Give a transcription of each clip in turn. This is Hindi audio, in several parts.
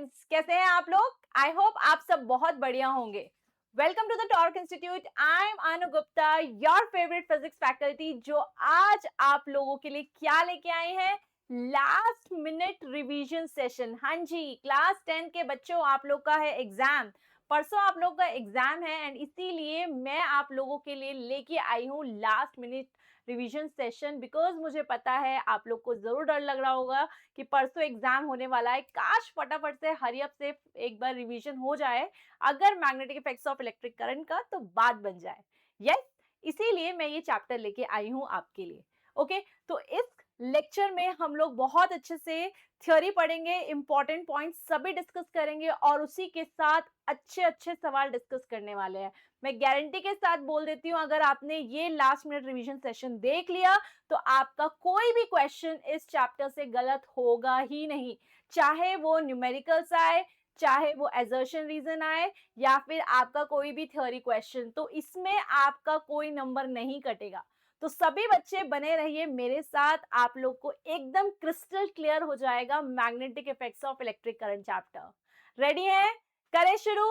स्टूडेंट्स, कैसे हैं आप लोग? आई होप आप सब बहुत बढ़िया होंगे। Welcome to the torque institute. I am Anu Gupta, your favourite physics faculty, जो आज आप लोगों के लिए क्या लेके आए हैं? Last minute revision session. हाँ जी, क्लास 10 के बच्चों, आप लोग का है एग्जाम। परसों आप लोग का एग्जाम है एंड इसीलिए मैं आप लोगों के लिए लेके आई हूँ last minute revision session, because मुझे पता है आप लोग को जरूर डर लग रहा होगा कि परसों एग्जाम होने वाला है। काश फटाफट से हरी अप से एक बार रिवीजन हो जाए, अगर magnetic effects of electric current का, तो बात बन जाए। यस, इसीलिए मैं ये चैप्टर लेके आई हूँ आपके लिए। ओके, तो इस लेक्चर में हम लोग बहुत अच्छे से थ्योरी पढ़ेंगे, इंपॉर्टेंट पॉइंट्स सभी डिस्कस करेंगे और उसी के साथ अच्छे अच्छे सवाल डिस्कस करने वाले हैं। मैं गारंटी के साथ बोल देती हूँ, अगर आपने ये लास्ट मिनट रिवीजन सेशन देख लिया तो आपका कोई भी क्वेश्चन इस चैप्टर से गलत होगा ही नहीं, चाहे वो न्यूमेरिकल्स आए, चाहे वो एजर्शन रीजन आए, या फिर आपका कोई भी थ्योरी क्वेश्चन, तो इसमें आपका कोई नंबर नहीं कटेगा। तो सभी बच्चे बने रहिए मेरे साथ, आप लोग को एकदम क्रिस्टल क्लियर हो जाएगा magnetic effects of electric current chapter. Ready है? करें शुरू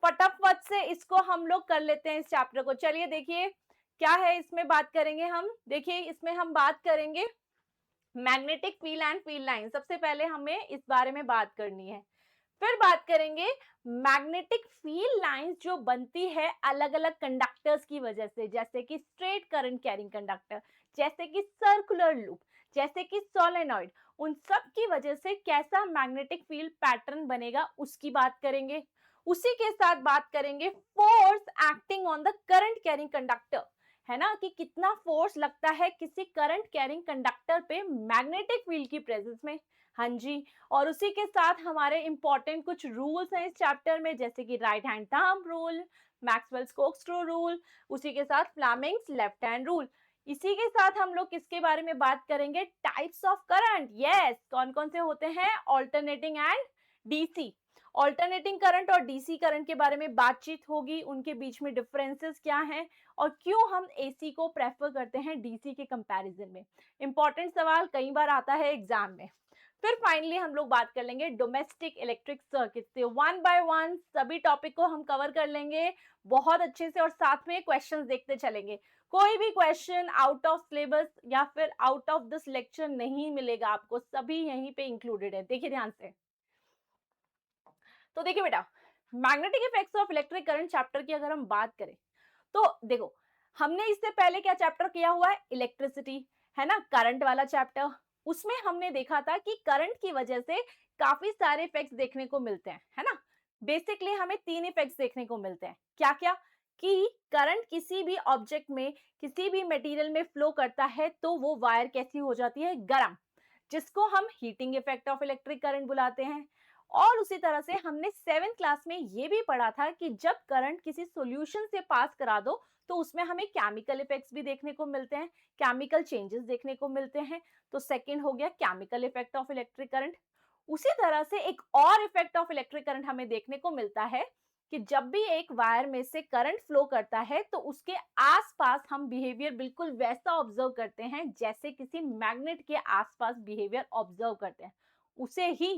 फटाफट से, इसको हम लोग कर लेते हैं इस चैप्टर को। चलिए देखिए क्या है इसमें बात करेंगे हम। देखिए इसमें हम बात करेंगे magnetic field and field line. सबसे पहले हमें इस बारे में बात करनी है। फिर बात करेंगे मैग्नेटिक फील्ड लाइंस जो बनती है अलग अलग कंडक्टर्स की वजह से, जैसे कि स्ट्रेट करंट कैरिंग कंडक्टर, जैसे कि सर्कुलर लूप, जैसे कि सोलेनॉइड। उन सब की वजह से कैसा मैग्नेटिक फील्ड पैटर्न बनेगा उसकी बात करेंगे। उसी के साथ बात करेंगे force acting on the current carrying conductor, है ना, कि कितना फोर्स लगता है किसी करंट कैरिंग कंडक्टर पे मैग्नेटिक फील्ड की प्रेजेंस में। हाँ जी, और उसी के साथ हमारे इंपॉर्टेंट कुछ रूल्स हैं इस चैप्टर में, जैसे कि right hand thumb rule, Maxwell Stokes rule, उसी के साथ फ्लेमिंग्स लेफ्ट हैंड रूल। इसी के साथ हम लोग किसके बारे में बात करेंगे? Types of current. यस, कौन कौन से होते हैं? Alternating and DC. Alternating current और डीसी करंट के बारे में बातचीत होगी, उनके बीच में डिफरेंसेस क्या हैं और क्यों हम एसी को प्रेफर करते हैं डीसी के कंपैरिजन में। इंपॉर्टेंट सवाल कई बार आता है एग्जाम में। फिर फाइनली हम लोग बात कर लेंगे डोमेस्टिक इलेक्ट्रिक सर्किट से, वन बाय वन सभी टॉपिक को हम कवर कर लेंगे बहुत अच्छे से, और साथ में क्वेश्चंस देखते चलेंगे। कोई भी क्वेश्चन आउट ऑफ सिलेबस या फिर आउट ऑफ दिस लेक्चर नहीं मिलेगा आपको, सभी यहीं पे इंक्लूडेड है। देखिए ध्यान से, तो देखिए बेटा, magnetic effects of electric current chapter की अगर हम बात करें तो देखो, हमने इससे पहले क्या चैप्टर किया हुआ है? इलेक्ट्रिसिटी, है ना, करंट वाला चैप्टर। उसमें हमने देखा था कि करंट की वजह से काफी सारे इफेक्ट्स देखने को मिलते हैं, है ना। बेसिकली हमें तीन इफेक्ट्स देखने को मिलते हैं। क्या क्या? कि करंट किसी भी ऑब्जेक्ट में, किसी भी मटेरियल में फ्लो करता है तो वो वायर कैसी हो जाती है? गर्म, जिसको हम heating effect of electric current बुलाते हैं। और उसी तरह से हमने 7th क्लास में ये भी पढ़ा था कि जब करंट किसी सॉल्यूशन से पास करा दो तो उसमें हमें केमिकल इफेक्ट्स भी देखने को मिलते हैं, केमिकल चेंजेस देखने को मिलते हैं। तो सेकंड हो गया chemical effect of electric current. उसी तरह से एक और इफेक्ट ऑफ इलेक्ट्रिक करंट हमें देखने को मिलता है कि जब भी एक वायर में से करंट फ्लो करता है तो उसके आसपास हम बिहेवियर बिल्कुल वैसा ऑब्जर्व करते हैं जैसे किसी मैग्नेट के आसपास बिहेवियर ऑब्जर्व करते हैं। उसे ही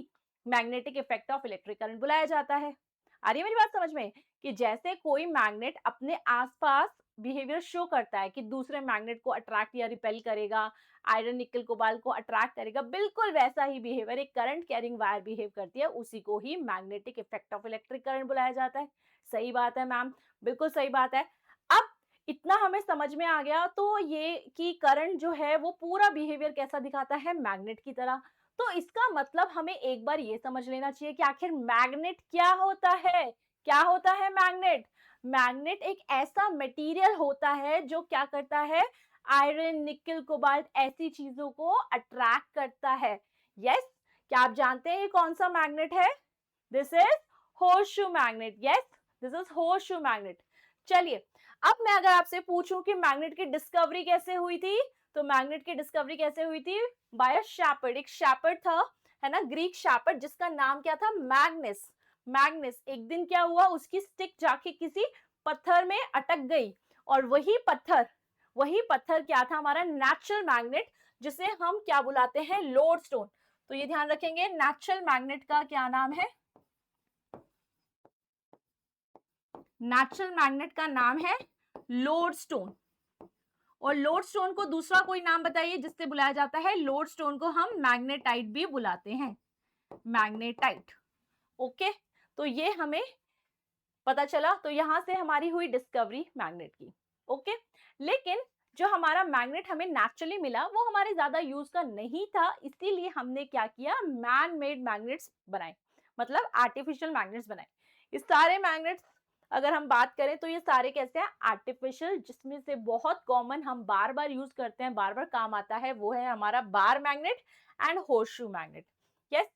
magnetic effect of electric current बुलाया जाता है। आ रही है मेरी बात समझ में? कि जैसे कोई मैग्नेट अपने आसपास बिहेवियर शो करता है कि दूसरे मैग्नेट को अट्रैक्ट या रिपेल करेगा, आयरन निकल कोबाल्ट को अट्रैक्ट करेगा, बिल्कुल वैसा ही बिहेवियर एक करंट कैरिंग वायर बिहेव करती है, उसी को ही magnetic effect of electric current बुलाया जाता है। सही बात है मैम, बिल्कुल सही बात है। अब इतना हमें समझ में आ गया तो ये कि करंट जो है वो पूरा बिहेवियर कैसा दिखाता है? मैग्नेट की तरह। तो इसका मतलब हमें एक बार ये समझ लेना चाहिए कि आखिर मैग्नेट क्या होता है? क्या होता है मैग्नेट? मैग्नेट एक ऐसा मटेरियल होता है जो क्या करता है? आयरन निकल कोबाल्ट ऐसी चीजों को अट्रैक्ट करता है। यस, क्या आप जानते हैं ये कौन सा मैग्नेट है? This is horseshoe magnet. Yes, this is horseshoe magnet. चलिए, अब मैं अगर आपसे पूछूं कि मैग्नेट की डिस्कवरी कैसे हुई थी, तो मैग्नेट की डिस्कवरी कैसे हुई थी? बाय अ शेपर्ड। एक शेपर्ड था, है ना, ग्रीक शेपर्ड, जिसका नाम क्या था? मैग्नस। मैग्नस एक दिन क्या हुआ, उसकी स्टिक जाके किसी पत्थर में अटक गई, और वही पत्थर क्या था? हमारा नेचुरल मैग्नेट, जिसे हम क्या बुलाते हैं? लोडस्टोन। तो ये ध्यान रखेंगे, नेचुरल मैग्नेट का क्या नाम है? नेचुरल मैग्नेट का नाम है लोडस्टोन। और लोडस्टोन को दूसरा कोई नाम बताइए जिससे बुलाया जाता है? लोडस्टोन को हम मैग्नेटाइट भी बुलाते हैं, मैग्नेटाइट। ओके, तो ये हमें पता चला। तो यहां से हमारी हुई डिस्कवरी मैग्नेट की। ओके, लेकिन जो हमारा मैग्नेट हमें नेचुरली मिला वो हमारे ज्यादा यूज का नहीं था, इसीलिए हमने क्या किया, मैन मेड मैग्नेट्स बनाए, मतलब आर्टिफिशियल मैग्नेट्स बनाए। इस सारे मैग्नेट्स अगर हम बात करें तो ये सारे कैसे हैं, आर्टिफिशियल, जिसमें से बहुत कॉमन हम बार बार यूज करते हैं, बार बार काम आता है, वो है हमारा bar magnet and horseshoe magnet. Yes,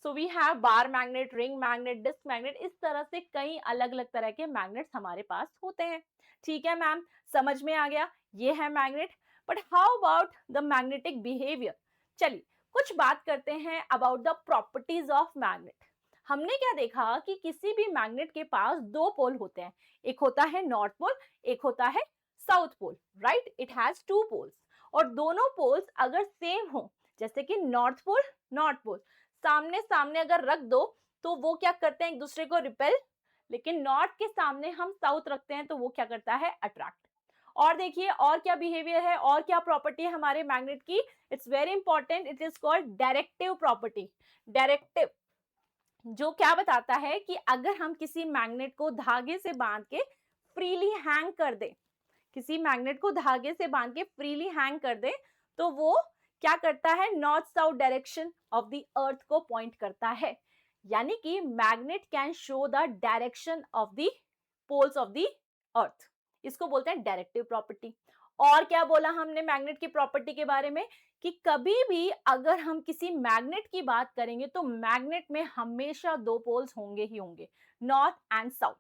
so we have bar magnet, ring magnet, disc magnet, इस तरह से कई अलग अलग तरह के मैग्नेट्स हमारे पास होते हैं। ठीक है मैम, समझ में आ गया, ये है magnet. But how about the magnetic behaviour? चलिए कुछ बात करते हैं about the properties of magnet. हमने क्या देखा कि किसी भी मैग्नेट के पास दो पोल होते हैं, एक होता है नॉर्थ पोल, एक होता है south pole, right? It has two poles. और दोनों पोल्स अगर सेम हो, जैसे कि नॉर्थ पोल, नॉर्थ पोल सामने सामने अगर रख दो तो वो क्या करते हैं, एक दूसरे को रिपेल। लेकिन नॉर्थ के सामने हम साउथ रखते हैं तो वो क्या करता है, अट्रैक्ट। और देखिए और क्या बिहेवियर है, और क्या प्रॉपर्टी है हमारे मैग्नेट की, it's very important, it is called directive property. Directive जो क्या बताता है कि अगर हम किसी मैग्नेट को धागे से बांध के फ्रीली हैंग कर दे, किसी मैग्नेट को धागे से बांध के फ्रीली हैंग कर दे, तो वो क्या करता है, north south direction of the earth को पॉइंट करता है। यानी कि magnet can show the direction of the poles of the earth, इसको बोलते हैं डायरेक्टिव प्रॉपर्टी। और क्या बोला हमने मैग्नेट की प्रॉपर्टी के बारे में, कि कभी भी अगर हम किसी मैग्नेट की बात करेंगे तो मैग्नेट में हमेशा दो पोल्स होंगे ही होंगे, नॉर्थ एंड साउथ।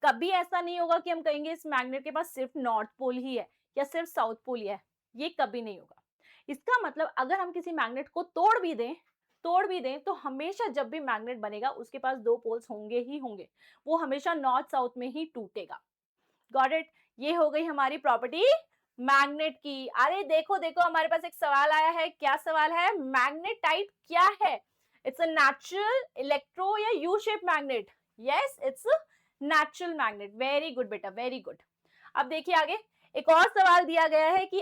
कभी ऐसा नहीं होगा कि हम कहेंगे इस मैग्नेट के पास सिर्फ नॉर्थ पोल ही है या सिर्फ साउथ पोल ही है, ये कभी नहीं होगा। इसका मतलब अगर हम किसी मैग्नेट को तोड़ भी दें तो हमेशा जब भी मैग्नेट बनेगा उसके पास दो पोल्स होंगे ही होंगे, वो हमेशा नॉर्थ साउथ में ही टूटेगा। Got it? ये हो गई हमारी प्रॉपर्टी मैग्नेट की। अरे देखो देखो, हमारे पास एक सवाल आया है। क्या सवाल है? मैग्नेटाइट क्या है? इट्स अ नेचुरल इलेक्ट्रो या U shape magnet. Yes, it's natural magnet. Very good बेटा, वेरी गुड। अब देखिए आगे एक और सवाल दिया गया है कि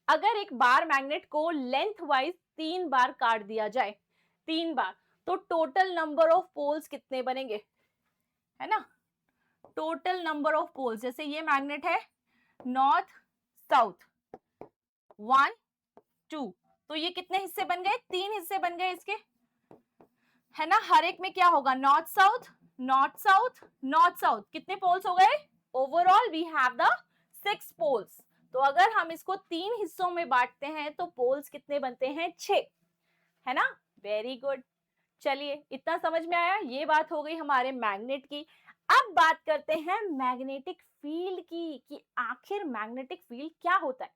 अगर एक बार मैग्नेट को लेंथ वाइज 3 बार काट दिया जाए, 3 बार, तो टोटल नंबर ऑफ पोल्स कितने बनेंगे, है ना? टोटल नंबर ऑफ पोल्स, जैसे ये मैग्नेट है नॉर्थ साउथ 1 2, तो ये कितने हिस्से बन गए, 3 हिस्से बन गए इसके, है ना? हर एक में क्या होगा, north south north south north south, कितने पोल्स हो गए? Overall we have the 6 poles. तो अगर हम इसको 3 हिस्सों में बांटते हैं तो पोल्स कितने बनते हैं, 6, है ना? Very good. चलिए इतना समझ में आया, ये बात हो गई हमारे मैग्नेट की। अब बात करते हैं मैग्नेटिक फील्ड की, कि आखिर मैग्नेटिक फील्ड क्या होता है।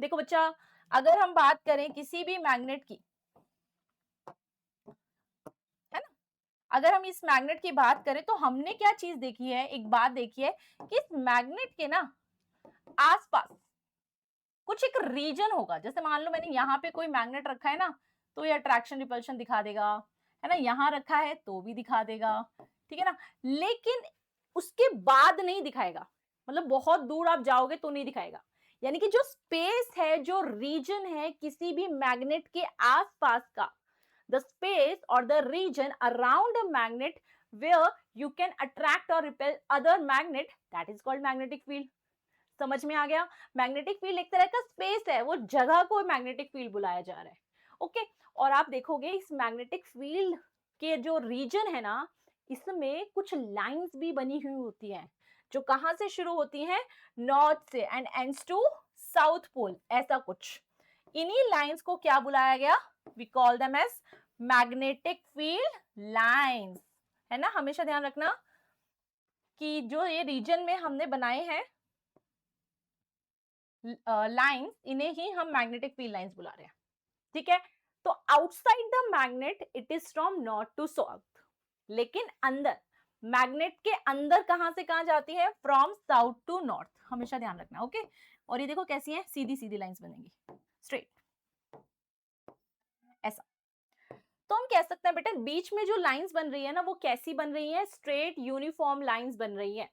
देखो बच्चा, अगर हम बात करें किसी भी मैग्नेट की, है ना, अगर हम इस मैग्नेट की बात करें तो हमने क्या चीज देखी है, एक बात देखी है कि इस मैग्नेट के ना आसपास कुछ एक रीजन होगा। जैसे मान लो मैंने यहाँ पे कोई मैग्नेट रखा है ना, तो ये अट्रैक्शन रिपल्शन दिखा देगा, है ना? यहाँ रखा है तो भी दिखा देगा, ठीक है ना? लेकिन उसके बाद नहीं दिखाएगा, मतलब बहुत दूर आप जाओगे तो नहीं दिखाएगा। यानी कि जो स्पेस है, जो रीजन है किसी भी मैग्नेट के आसपास का, द स्पेस और the region around a magnet where you can attract और repel other magnet, that is called magnetic field. समझ में आ गया? मैग्नेटिक फील्ड एक तरह का स्पेस है, वो जगह को मैग्नेटिक फील्ड बुलाया जा रहा है। ओके, और आप देखोगे इस मैग्नेटिक फील्ड के जो रीजन है ना, इसमें कुछ लाइंस भी बनी हुई होती हैं, जो कहां से शुरू होती हैं, नॉर्थ से, and ends to south pole, ऐसा कुछ। इन्हीं लाइंस को क्या बुलाया गया, we call them as magnetic field lines, है ना? हमेशा ध्यान रखना कि जो ये रीजन में हमने बनाए हैं लाइंस, इन्हें ही हम मैग्नेटिक फील्ड लाइंस बुला रहे हैं, ठीक है? तो outside the magnet it is from north to south, लेकिन अंदर, मैग्नेट के अंदर कहां से कहां जाती है, फ्रॉम साउथ टू नॉर्थ, हमेशा ध्यान रखना। ओके, और ये देखो कैसी है, सीधी सीधी लाइंस बनेंगी, स्ट्रेट, ऐसा। तो हम कह सकते हैं बेटा बीच में जो लाइंस बन रही है ना वो कैसी बन रही है, स्ट्रेट यूनिफॉर्म लाइंस बन रही है,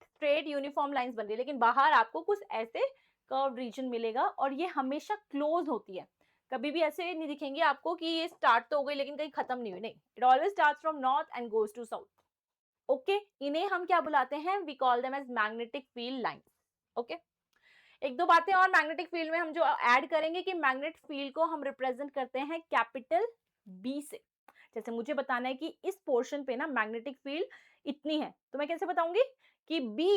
स्ट्रेट यूनिफॉर्म लाइंस बन रही है, लेकिन बाहर आपको कुछ ऐसे कर्व रीजन मिलेगा और ये हमेशा क्लोज होती है, कभी भी ऐसे नहीं दिखेंगे आपको कि ये स्टार्ट तो हो गई लेकिन कहीं खत्म नहीं हुई, नहीं, it always starts from north and goes to south. Okay, इन्हें हम क्या बुलाते हैं, we call them as magnetic field lines. Okay, एक दो बातें और मैग्नेटिक फील्ड में हम जो ऐड करेंगे कि मैग्नेटिक फील्ड को हम रिप्रेजेंट करते हैं कैपिटल बी से। जैसे मुझे बताना है कि इस पोर्शन पे ना मैग्नेटिक फील्ड इतनी है, तो मैं कैसे बताऊंगी कि B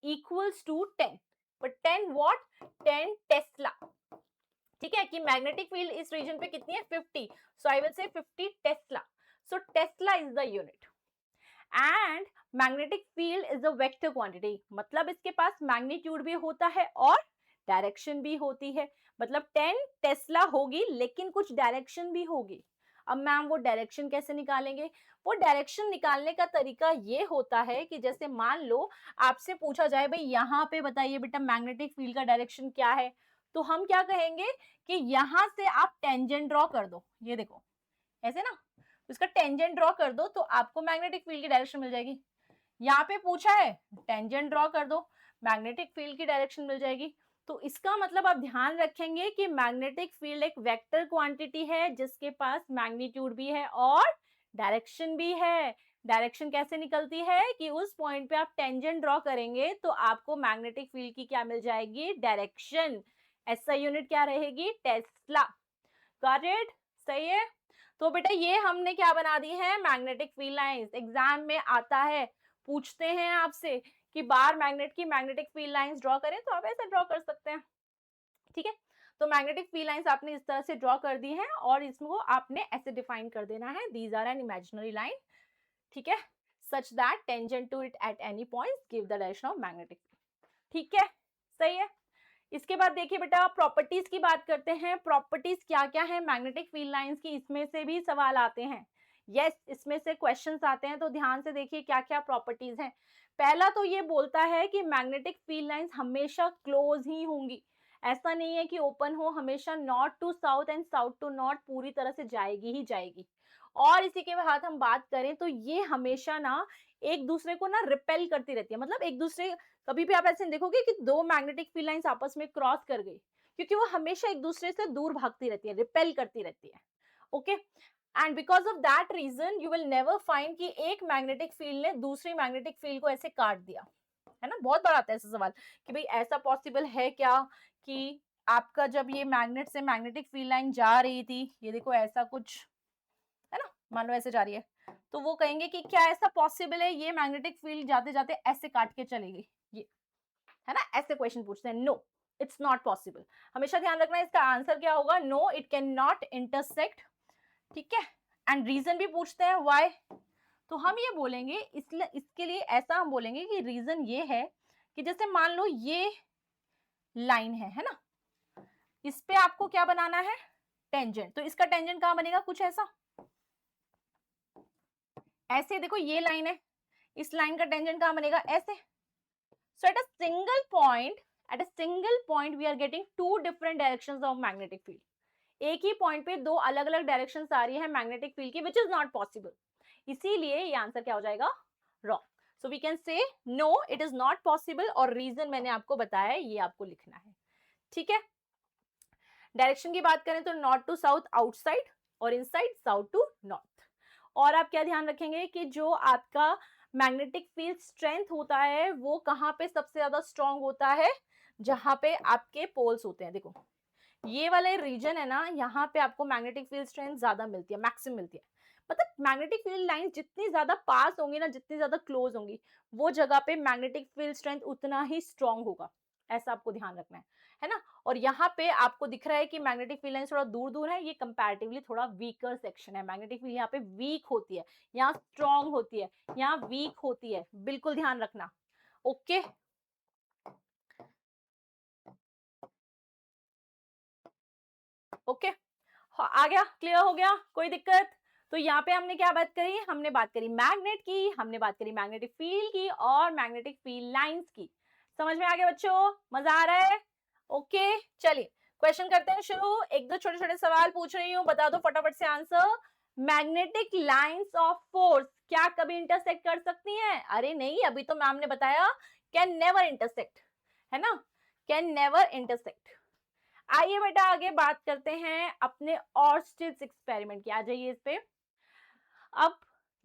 equals to 10, but 10 what, 10 tesla. ठीक है, कि मैग्नेटिक फील्ड इस रीजन पे कितनी है, 50, सो I will say 50 Tesla. So Tesla is the unit and magnetic field is a vector quantity, मतलब इसके पास मैग्नीट्यूड भी होता है और डायरेक्शन भी होती है, मतलब 10 टेस्ला होगी लेकिन कुछ डायरेक्शन भी होगी। अब मैम वो डायरेक्शन कैसे निकालेंगे, वो डायरेक्शन निकालने का तरीका ये होता है कि जैसे मान लो आपसे पूछा जाए भाई यहाँ पे बताइए बेटा मैग्नेटिक फील्ड का डायरेक्शन क्या है, तो हम क्या कहेंगे कि यहां से आप टेंजेंट ड्रॉ कर दो, ये देखो ऐसे ना, उसका टेंजेंट ड्रॉ कर दो तो आपको मैग्नेटिक फील्ड की डायरेक्शन मिल जाएगी। यहाँ पे पूछा है टेंजेंट ड्रॉ कर दो, मैग्नेटिक फील्ड की डायरेक्शन मिल जाएगी। तो इसका मतलब आप ध्यान रखेंगे कि मैग्नेटिक फील्ड एक वेक्टर क्वांटिटी है जिसके पास मैग्नीट्यूड भी है और डायरेक्शन भी है। डायरेक्शन कैसे निकलती है कि उस पॉइंट पे आप टेंजेंट ड्रॉ करेंगे तो आपको मैग्नेटिक फील्ड की क्या मिल जाएगी, डायरेक्शन। ऐसा यूनिट क्या रहेगी, टेस्ला। गॉट इट, सही है। तो बेटा ये हमने क्या बना दी है, मैग्नेटिक फील्ड लाइंस। एग्जाम में आता है, पूछते हैं आपसे कि बार मैग्नेट की मैग्नेटिक फील्ड लाइंस ड्रॉ करें, तो आप ऐसे ड्रॉ कर सकते हैं। ठीक है, तो मैग्नेटिक फील्ड लाइंस आपने इस तरह से ड्रॉ कर दी है और इसको आपने ऐसे डिफाइन कर देना है, these are an imaginary line. ठीक है, such that tangent to it at any point give the direction of magnetic field. ठीक है, सही है। इसके बाद देखिए बेटा प्रॉपर्टीज की बात करते हैं। प्रॉपर्टीज क्या क्या है मैग्नेटिक फील्ड लाइंस की, इसमें से भी सवाल आते हैं। यस इसमें से क्वेश्चंस आते हैं, तो ध्यान से देखिए क्या क्या प्रॉपर्टीज हैं। पहला तो ये बोलता है कि मैग्नेटिक फील्ड लाइंस हमेशा क्लोज ही होंगी, ऐसा नहीं है कि ओपन हो, हमेशा north to south and south to north पूरी तरह से जाएगी ही जाएगी। और इसी के बाद हम बात करें तो ये हमेशा ना एक दूसरे को ना रिपेल करती रहती है, मतलब एक दूसरे, कभी भी आप ऐसे देखोगे कि दो मैग्नेटिक फील्ड लाइंस आपस में क्रॉस कर गई, क्योंकि वो हमेशा एक दूसरे से दूर भागती रहती है, रिपेल करती रहती है। Okay, and because of that reason you will never find कि एक मैग्नेटिक फील्ड ने दूसरी मैग्नेटिक फील्ड को ऐसे काट दिया, है ना। बहुत बार आता है ऐसा सवाल कि भाई ऐसा पॉसिबल है क्या कि आपका जब ये मैग्नेट से मैग्नेटिक फील्ड लाइन जा रही थी, ये देखो ऐसा कुछ है ना, मान लो ऐसे जा रही है, तो वो कहेंगे कि क्या ऐसा पॉसिबल है ये मैग्नेटिक फील्ड जाते जाते ऐसे काट के चलेगी, ये है ना, ऐसे क्वेश्चन पूछते हैं। No, it's not possible. हमेशा ध्यान रखना इसका आंसर क्या होगा, no it can not intersect. ठीक है, एंड रीजन भी पूछते हैं व्हाई, तो हम ये बोलेंगे इसलिए, इसके लिए ऐसा हम बोलेंगे कि रीजन ये है कि जैसे मान लो ये लाइन है ना, इस पे आपको क्या बनाना है, टेंजेंट, तो इसका टेंजेंट कहां बनेगा, कुछ ऐसा, ऐसे देखो ये लाइन है, इस लाइन का टेंजेंट कहां बनेगा, ऐसे। सो eight a single point we are getting two different directions of magnetic field. एक ही पॉइंट पे दो अलग अलग डायरेक्शंस आ रही है मैग्नेटिक फील्ड की, विच इज नॉट पॉसिबल। इसीलिए ये आंसर क्या हो जाएगा, wrong. So we can say no it is not possible, और रीजन मैंने आपको बताया है, ये आपको लिखना है। ठीक है, डायरेक्शन की बात करें तो नॉर्थ टू साउथ आउटसाइड और इनसाइड साउथ टू नॉर्थ। और आप क्या ध्यान रखेंगे कि जो आपका मैग्नेटिक फील्ड स्ट्रेंथ होता है वो कहाँ पे सबसे ज्यादा स्ट्रांग होता है, जहां पे आपके पोल्स होते हैं। देखो ये वाला रीजन है ना, यहाँ पे आपको मैग्नेटिक फील्ड स्ट्रेंथ ज्यादा मिलती है, मैक्सिमम मिलती है। मतलब मैग्नेटिक फील्ड लाइन जितनी ज्यादा पास होंगी ना, जितनी ज्यादा क्लोज होंगी, वो जगह पे मैग्नेटिक फील्ड स्ट्रेंथ उतना ही स्ट्रांग होगा, ऐसा आपको ध्यान रखना है ना। और यहाँ पे आपको दिख रहा है कि मैग्नेटिक फील्ड लाइन थोड़ा दूर दूर है, ये कंपैरेटिवली थोड़ा वीकर सेक्शन है। मैग्नेटिक फील्ड यहाँ पे वीक होती है, यहाँ स्ट्रांग होती है, यहाँ वीक होती है, बिल्कुल ध्यान रखना। ओके, ओके, आ गया, क्लियर हो गया, कोई दिक्कत। तो यहाँ पे हमने क्या बात करी, हमने बात करी मैग्नेट की, हमने बात करी मैग्नेटिक फील्ड की और मैग्नेटिक फील्ड लाइंस की। समझ में आ गया बच्चों, मजा आ रहा है। ओके चलिए क्वेश्चन करते हैं शुरू। एक दो छोटे छोटे सवाल पूछ रही हूँ, बता दो फटाफट से answer. Magnetic lines of force क्या कभी इंटरसेक्ट कर सकती हैं? अरे नहीं, अभी तो मैम ने बताया कैन नेवर इंटरसेक्ट, है ना, कैन नेवर इंटरसेक्ट। आइए बेटा आगे बात करते हैं अपने ऑर्स्टिड्स एक्सपेरिमेंट की, आ जाइए इस पे। अब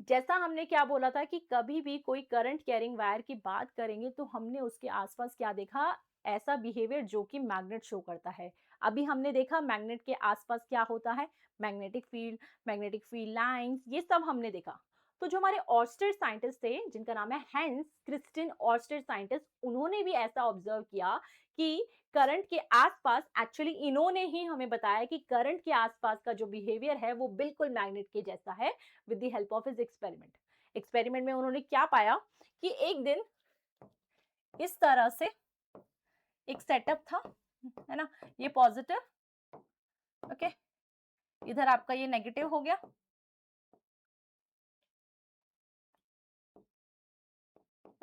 जैसा हमने क्या बोला था कि कभी भी कोई करंट कैरिंग वायर की बात करेंगे तो हमने उसके आसपास क्या देखा, ऐसा बिहेवियर जो कि मैग्नेट शो करता है। अभी हमने देखा मैग्नेट के आसपास क्या होता है, मैग्नेटिक फील्ड लाइंस, ये सब हमने देखा। तो जो हमारे ऑर्स्टेड साइंटिस्ट थे जिनका नाम है हैंस क्रिस्टिन ऑर्स्टेड साइंटिस्ट, उन्होंने भी ऐसा ऑब्जर्व किया कि करंट के आसपास, एक्चुअली इन्होंने ही हमें बताया कि करंट के आसपास का जो बिहेवियर है वो बिल्कुल मैग्नेट के जैसा है, with the help of his experiment. Experiment में उन्होंने क्या पाया कि एक दिन इस तरह से एक सेटअप था, है ना, ये पॉजिटिव, ओके, इधर आपका ये नेगेटिव हो गया,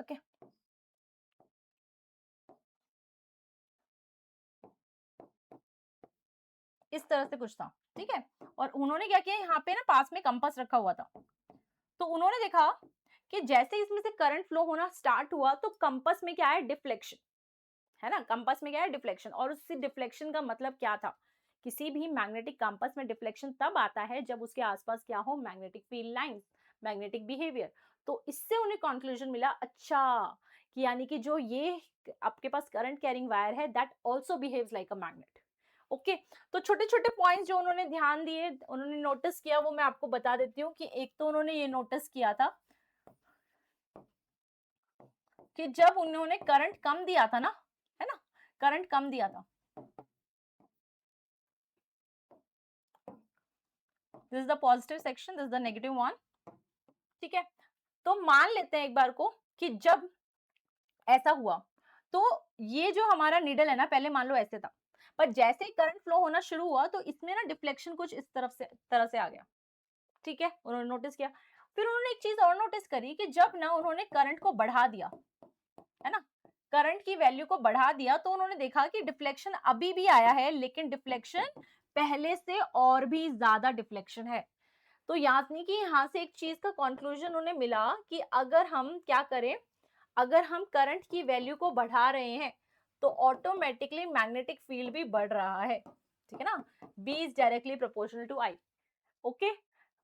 ओके, इस तरह से कुछ था, ठीक है। और उन्होंने क्या किया, यहाँ पे ना पास में कंपास रखा हुआ था, तो उन्होंने देखा कि जैसे इसमें से करंट फ्लो होना स्टार्ट हुआ तो कंपास में क्या है, डिफ्लेक्शन, है ना, कंपास में क्या है, डिफ्लेक्शन। और उस डिफ्लेक्शन का मतलब क्या था, किसी भी मैग्नेटिक कंपास में डिफ्लेक्शन तब आता है जब उसके आसपास क्या हो, magnetic field lines, magnetic behaviour. तो इससे उन्हें कंक्लूजन मिला, अच्छा, कि यानी कि जो ये आपके पास करंट कैरिंग वायर है that also behaves like a magnet. Okay, तो छोटे छोटे पॉइंट्स जो उन्होंने ध्यान दिए, उन्होंने नोटिस किया, वो मैं आपको बता देती हूँ कि एक तो उन्होंने ये नोटिस किया था कि जब उन्होंने करंट कम दिया था ना, है ना, करंट कम दिया था, this is the positive section, this is the negative one, ठीक है। तो मान लेते हैं एक बार को कि जब ऐसा हुआ तो ये जो हमारा निडल है ना, पहले मान लो ऐसे था, पर जैसे ही करंट फ्लो होना शुरू हुआ तो इसमें ना डिफ्लेक्शन कुछ इस तरह से आ गया, ठीक है, उन्होंने नोटिस किया। फिर उन्होंने एक चीज और नोटिस करी कि जब ना उन्होंने करंट को बढ़ा दिया, है ना, करंट की वैल्यू को बढ़ा दिया, तो उन्होंने देखा कि डिफ्लेक्शन अभी भी आया है, लेकिन डिफ्लेक्शन पहले से और भी ज्यादा डिफ्लेक्शन है। तो यानी कि यहाँ से एक चीज का कंक्लूजन उन्हें मिला कि अगर हम क्या करें, अगर हम करंट की वैल्यू को बढ़ा रहे हैं तो ऑटोमेटिकली मैग्नेटिक फील्ड भी बढ़ रहा है, ठीक है ना, B is directly proportional to I, okay.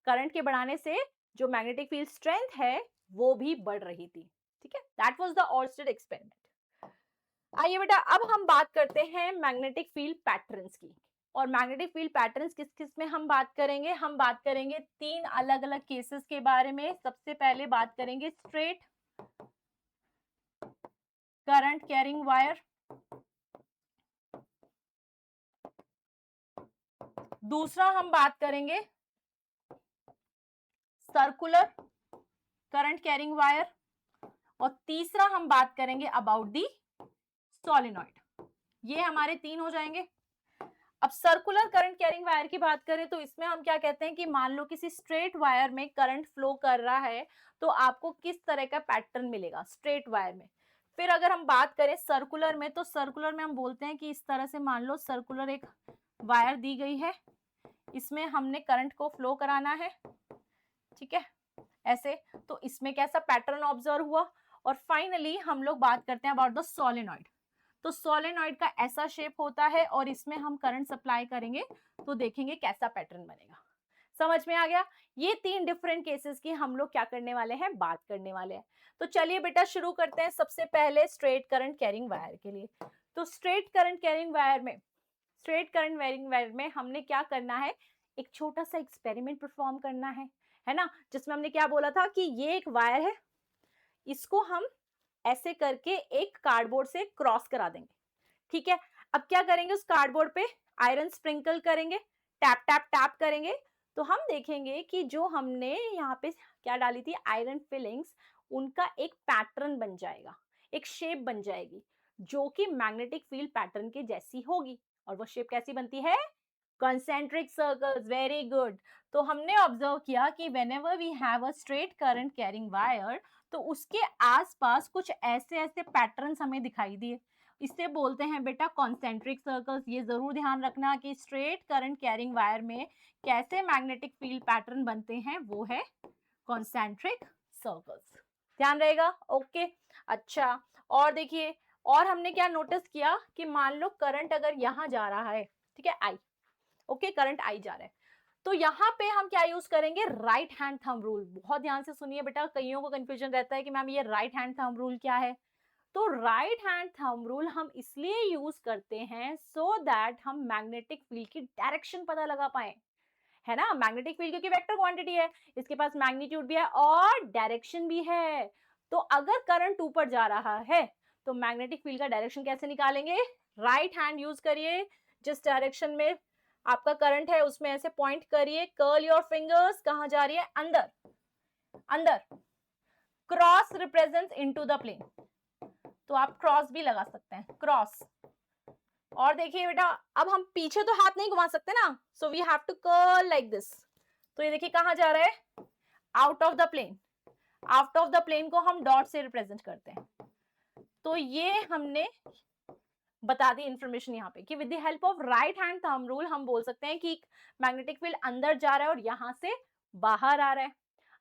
Current के बढ़ाने से जो मैग्नेटिक फील्ड स्ट्रेंथ है वो भी बढ़ रही थी, ठीक है, that was the Oersted experiment. आइए बेटा अब हम बात करते हैं मैग्नेटिक फील्ड पैटर्न्स की। और मैग्नेटिक फील्ड पैटर्न्स किस किस में हम बात करेंगे, हम बात करेंगे तीन अलग अलग केसेस के बारे में। सबसे पहले बात करेंगे स्ट्रेट करंट कैरिंग वायर, दूसरा हम बात करेंगे सर्कुलर करंट कैरिंग वायर, और तीसरा हम बात करेंगे अबाउट दी सोलेनॉइड। ये हमारे तीन हो जाएंगे। अब सर्कुलर करंट कैरिंग वायर की बात करें तो इसमें हम क्या कहते हैं कि मान लो किसी स्ट्रेट वायर में करंट फ्लो कर रहा है तो आपको किस तरह का पैटर्न मिलेगा स्ट्रेट वायर में। फिर अगर हम बात करें सर्कुलर में, तो सर्कुलर में हम बोलते हैं कि इस तरह से मान लो सर्कुलर एक वायर दी गई है, इसमें हमने करंट को फ्लो कराना है, ठीक है, ऐसे। तो इसमें कैसा पैटर्न ऑब्जर्व हुआ। और फाइनली हम लोग बात करते हैं अबाउट द सोलेनॉइड। तो सोलेनॉइड का ऐसा शेप होता है और इसमें हम करंट सप्लाई करेंगे तो देखेंगे कैसा पैटर्न बनेगा। समझ में आ गया। ये तीन डिफरेंट केसेस की हम लोग क्या करने वाले हैं, बात करने वाले हैं। तो चलिए बेटा शुरू करते हैं सबसे पहले स्ट्रेट करंट कैरिंग वायर के लिए। तो स्ट्रेट करंट कैरिंग वायर में, स्ट्रेट करंट कैरिंग वायर में हमने क्या करना है, एक छोटा सा एक्सपेरिमेंट परफॉर्म करना है ना, जिसमें हमने क्या बोला था कि ये एक वायर है, इसको हम ऐसे करके एक कार्डबोर्ड से क्रॉस करा देंगे, ठीक है। अब क्या करेंगे, उस कार्डबोर्ड पे आयरन स्प्रिंकल करेंगे, टैप टैप टैप करेंगे, तो हम देखेंगे कि जो हमने यहाँ पे क्या डाली थी आयरन फिलिंग्स, उनका एक पैटर्न बन जाएगा, एक शेप बन जाएगी जो कि मैग्नेटिक फील्ड पैटर्न के जैसी होगी। और वो शेप कैसी बनती है, concentric circles, very good। तो हमने ऑब्जर्व किया कि whenever we have a straight current carrying wire तो उसके आसपास कुछ ऐसे ऐसे पैटर्न्स हमें दिखाई दिए। इसे बोलते हैं बेटा कॉन्सेंट्रिक सर्कल्स। ये जरूर ध्यान रखना कि स्ट्रेट करंट कैरिंग वायर में कैसे मैग्नेटिक फील्ड पैटर्न बनते हैं, वो है कॉन्सेंट्रिक सर्कल्स। ध्यान रहेगा, ओके। अच्छा, और देखिए, और हमने क्या नोटिस किया कि मान लो करंट अगर यहां जा रहा है, ठीक है, आई, ओके, करंट आई जा रहा है, तो यहाँ पे हम क्या यूज करेंगे, राइट हैंड थंब रूल। बहुत ध्यान से सुनिए बेटा, कईयों को कंफ्यूजन रहता है कि मैम ये राइट हैंड थंब रूल क्या है। तो राइट हैंड थंब रूल हम इसलिए यूज करते हैं सो दैट हम मैग्नेटिक फील्ड की डायरेक्शन पता लगा पाए, है ना। मैग्नेटिक फील्ड क्योंकि वेक्टर क्वांटिटी है, इसके पास मैग्नीट्यूड भी है और डायरेक्शन भी है। तो अगर करंट ऊपर जा रहा है तो मैग्नेटिक फील्ड का डायरेक्शन कैसे निकालेंगे, राइट हैंड यूज करिए, जिस डायरेक्शन में आपका करंट है उसमें ऐसे पॉइंट करिए, कर्ल योर फिंगर्स, कहां जा रही है, अंदर, अंदर, cross represents into the plane, तो आप क्रॉस भी लगा सकते हैं, क्रॉस। और देखिए बेटा, अब हम पीछे तो हाथ नहीं घुमा सकते ना, so we have to curl like this. तो ये देखिए कहां जा रहा है, out of the plane. Out of the plane को हम डॉट से रिप्रेजेंट करते हैं। तो ये हमने बता दी इंफॉर्मेशन यहाँ पे कि with the help of right hand thumb rule हम बोल सकते हैं कि मैग्नेटिक फील्ड अंदर जा रहा है और यहां से बाहर आ रहा है।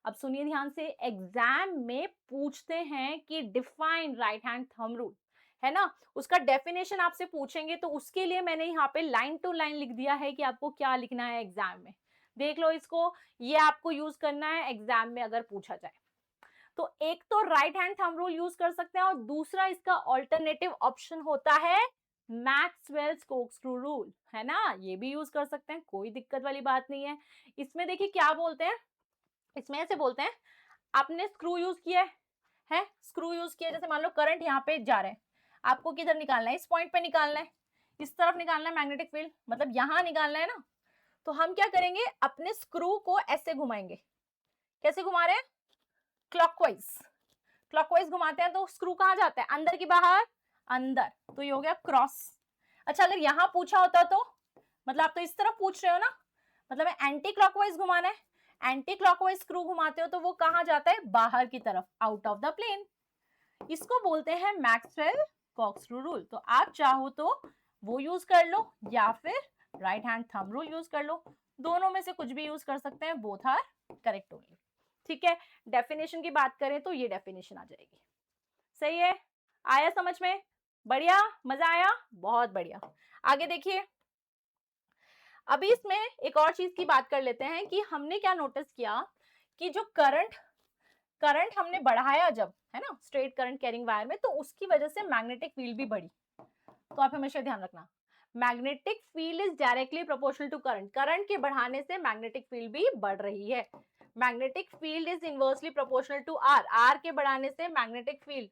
अब सुनिए ध्यान से, एग्जाम में पूछते हैं कि define right hand thumb rule, है ना, उसका डेफिनेशन आपसे पूछेंगे, तो उसके लिए मैंने यहाँ पे लाइन टू लाइन लिख दिया है कि आपको क्या लिखना है एग्जाम में। देख लो इसको, ये आपको यूज करना है एग्जाम में अगर पूछा जाए। तो एक तो right hand thumb rule use कर सकते हैं और दूसरा इसका ऑल्टरनेटिव ऑप्शन होता है मैक्सवेल्स कोर्कस्क्रू रूल, है ना, ये भी यूज कर सकते हैं, कोई दिक्कत वाली बात नहीं है। इसमें देखिए क्या बोलते हैं, इसमें ऐसे बोलते हैं, आपने स्क्रू यूज किया है, स्क्रू यूज किया, जैसे मान लो करंट यहाँ पे जा रहा है, आपको किधर निकालना है, इस पॉइंट पे निकालना है, इस तरफ निकालना है मैग्नेटिक फील्ड, मतलब यहां निकालना है ना। तो हम क्या करेंगे, अपने स्क्रू को ऐसे घुमाएंगे, कैसे घुमा रहे हैं, क्लॉकवाइज, क्लॉकवाइज घुमाते हैं तो स्क्रू कहां जाता है, अंदर की बाहर, अंदर, तो ये हो गया क्रॉस। अच्छा, अगर यहां पूछा होता तो, मतलब आप तो इस तरफ पूछ रहे हो ना, मतलब एंटी क्लॉकवाइज घुमाना है, एंटी क्लॉकवाइज स्क्रू घुमाते हो तो वो कहां जाता है, बाहर की तरफ, आउट ऑफ द प्लेन। इसको बोलते हैं मैक्सवेल कोर्कस्क्रू रूल। तो आप चाहो तो वो यूज कर लो या फिर right hand thumb rule use कर लो, दोनों में से कुछ भी यूज कर सकते हैं, बोथ आर करेक्ट ओनली। ठीक है, डेफिनेशन की बात करें तो ये डेफिनेशन आ जाएगी। सही है, आया समझ में, बढ़िया, मजा आया, बहुत बढ़िया। आगे देखिए, अभी इसमें एक और चीज की बात कर लेते हैं कि हमने क्या नोटिस किया कि जो करंट करंट हमने बढ़ाया जब, है ना, स्ट्रेट करंट कैरिंग वायर में, तो उसकी वजह से मैग्नेटिक फील्ड भी बढ़ी। तो आप हमेशा ध्यान रखना, magnetic field is directly proportional to current, current के बढ़ाने से मैग्नेटिक फील्ड भी बढ़ रही है। Magnetic field is inversely proportional to R, R के बढ़ाने से मैग्नेटिक फील्ड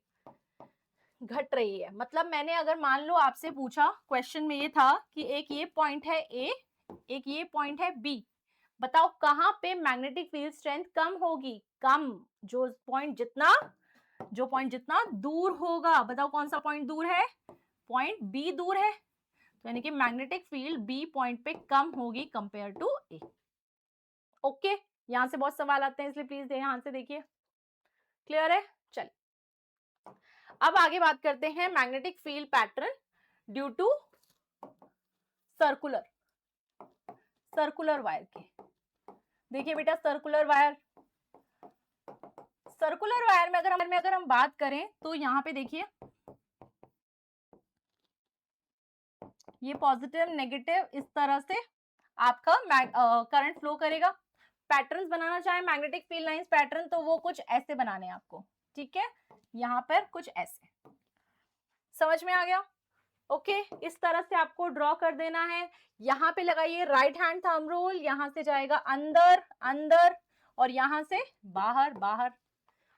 घट रही है। मतलब मैंने अगर मान लो आपसे पूछा, क्वेश्चन में ये था कि एक ये पॉइंट है ए, एक ये पॉइंट है बी, बताओ कहां पे मैग्नेटिक फील्ड स्ट्रेंथ कम होगी, कम, जो पॉइंट जितना दूर होगा, बताओ कौन सा पॉइंट दूर है, पॉइंट बी दूर है, तो यानी कि मैग्नेटिक फील्ड बी पॉइंट पे कम होगी कंपेयर टू ए। ओके, यहां से बहुत सवाल आते हैं इसलिए प्लीज ध्यान से देखिए, क्लियर है। चल, अब आगे बात करते हैं magnetic field pattern due to circular circular wire के। देखिए बेटा, सर्कुलर वायर में अगर हम बात करें तो यहाँ पे देखिए, ये पॉजिटिव नेगेटिव इस तरह से आपका करंट फ्लो करेगा। पैटर्न्स बनाना चाहे मैग्नेटिक फील्ड लाइंस पैटर्न, तो वो कुछ ऐसे बनाने हैं आपको, ठीक है, यहाँ पर कुछ ऐसे, समझ में आ गया। ओके, इस तरह से आपको ड्रॉ कर देना है। यहाँ पे लगाइए राइट हैंड थंब रूल, यहां से जाएगा अंदर अंदर और यहां से बाहर बाहर।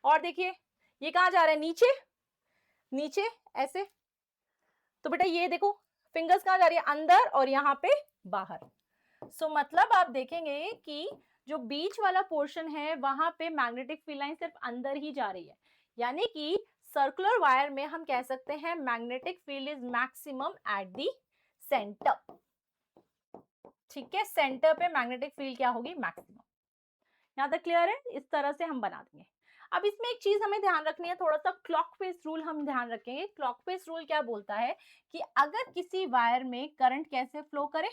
और देखिए ये कहां जा रहा है, नीचे नीचे ऐसे, तो बेटा ये देखो फिंगर्स कहां जा रही है, अंदर और यहाँ पे बाहर। सो मतलब आप देखेंगे कि जो बीच वाला पोर्शन है वहां पे मैग्नेटिक फील्ड लाइन सिर्फ अंदर ही जा रही है, यानी कि सर्कुलर वायर में हम कह सकते हैं magnetic field is maximum at the centre. ठीक है, सेंटर पे मैग्नेटिक फील्ड क्या होगी, मैक्सिमम। यहां तक क्लियर है, इस तरह से हम बना देंगे। अब इसमें एक चीज हमें ध्यान रखनी है, थोड़ा सा क्लॉकवाइज रूल हम ध्यान रखेंगे। क्लॉकवाइज रूल क्या बोलता है कि अगर किसी वायर में करंट कैसे फ्लो करे,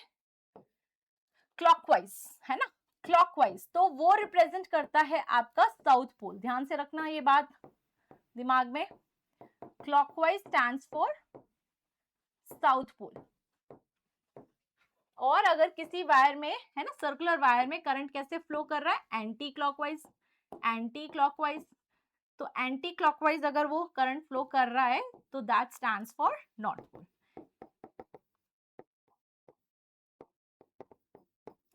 क्लॉकवाइज, है ना, क्लॉकवाइज, तो वो रिप्रेजेंट करता है आपका साउथ पोल। ध्यान से रखना ये बात दिमाग में, clockwise stands for south pole. और अगर किसी वायर में, है ना, सर्कुलर वायर में करंट कैसे फ्लो कर रहा है, एंटी क्लॉकवाइज, एंटी क्लॉकवाइज, तो एंटी क्लॉकवाइज अगर वो करंट फ्लो कर रहा है तो that stands for north pole,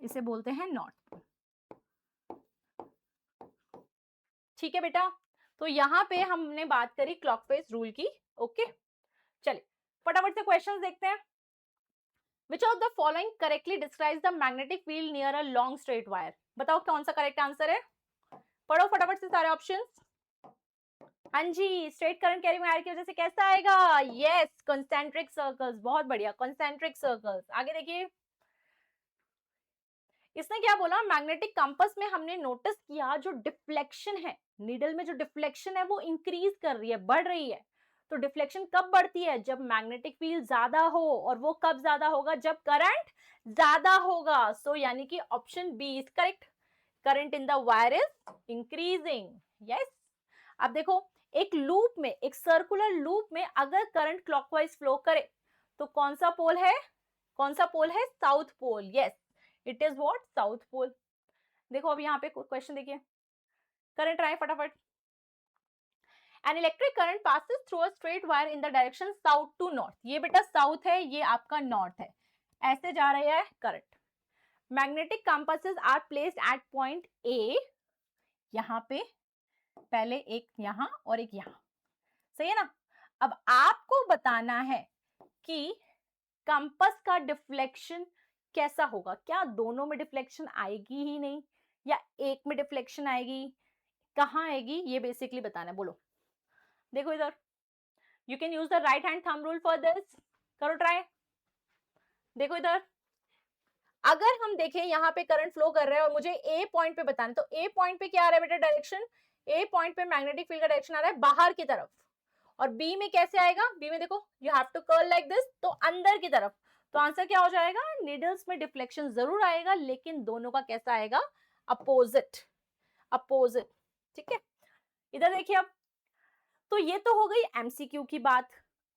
इसे बोलते हैं नॉर्थ पोल। ठीक है बेटा, तो यहां पे हमने बात करी क्लॉकवाइज रूल की। ओके, चलिए फटाफट से क्वेश्चंस देखते हैं। Which of the following correctly describes the magnetic field near a long straight wire? बताओ कौन सा करेक्ट आंसर है, पढ़ो फटाफट से सारे ऑप्शंस। हाँ जी, स्ट्रेट करंट कैरिंग वायर की वजह से कैसा आएगा, यस, कंसेंट्रिक सर्कल्स, बहुत बढ़िया, कंसेंट्रिक सर्कल्स। आगे देखिए, इसने क्या बोला, मैग्नेटिक कंपास में हमने नोटिस किया जो डिफ्लेक्शन है, नीडल में जो डिफ्लेक्शन है वो इंक्रीज कर रही है, बढ़ रही है। तो डिफ्लेक्शन कब बढ़ती है, जब मैग्नेटिक फील्ड ज्यादा हो, और वो कब ज्यादा होगा, जब करंट ज्यादा होगा। सो यानी कि option B is correct, current in the wire is increasing. Yes, अब देखो, एक लूप में, एक सर्कुलर लूप में अगर करंट क्लॉकवाइज फ्लो करे तो कौन सा पोल है, कौन सा पोल है, south pole. Yes, it is what, south pole. देखो अब यहाँ पे क्वेश्चन देखिए, करंट रहा है फटाफट। An electric current passes through a straight wire in the direction south to north, ये बेटा साउथ है, ये आपका नॉर्थ है, ऐसे जा रहा है current. Magnetic compasses are placed at point A, यहाँ पे पहले एक यहाँ और एक यहाँ, सही है ना। अब आपको बताना है कि कंपास का डिफ्लेक्शन कैसा होगा, क्या दोनों में डिफ्लेक्शन आएगी ही नहीं, या एक में डिफ्लेक्शन आएगी, कहां आएगी, ये बेसिकली बताना है। बोलो, देखो इधर, you can use the right hand thumb rule for this, करो ट्राई। देखो इधर, अगर हम देखें यहाँ पे करंट फ्लो कर रहा है और मुझे ए पॉइंट पे बताना, तो ए पॉइंट पे क्या आ रहा है बेटा डायरेक्शन, ए पॉइंट पे मैग्नेटिक फील्ड का डायरेक्शन आ रहा है बाहर की तरफ, और बी में कैसे आएगा, बी में देखो you have to curl like this, तो अंदर की तरफ। तो आंसर क्या हो जाएगा, नीडल्स में डिफ्लेक्शन जरूर आएगा, लेकिन दोनों का कैसा आएगा, अपोजिट, अपोजिट। ठीक है, इधर देखिए अब, तो ये तो हो गई एमसीक्यू की बात।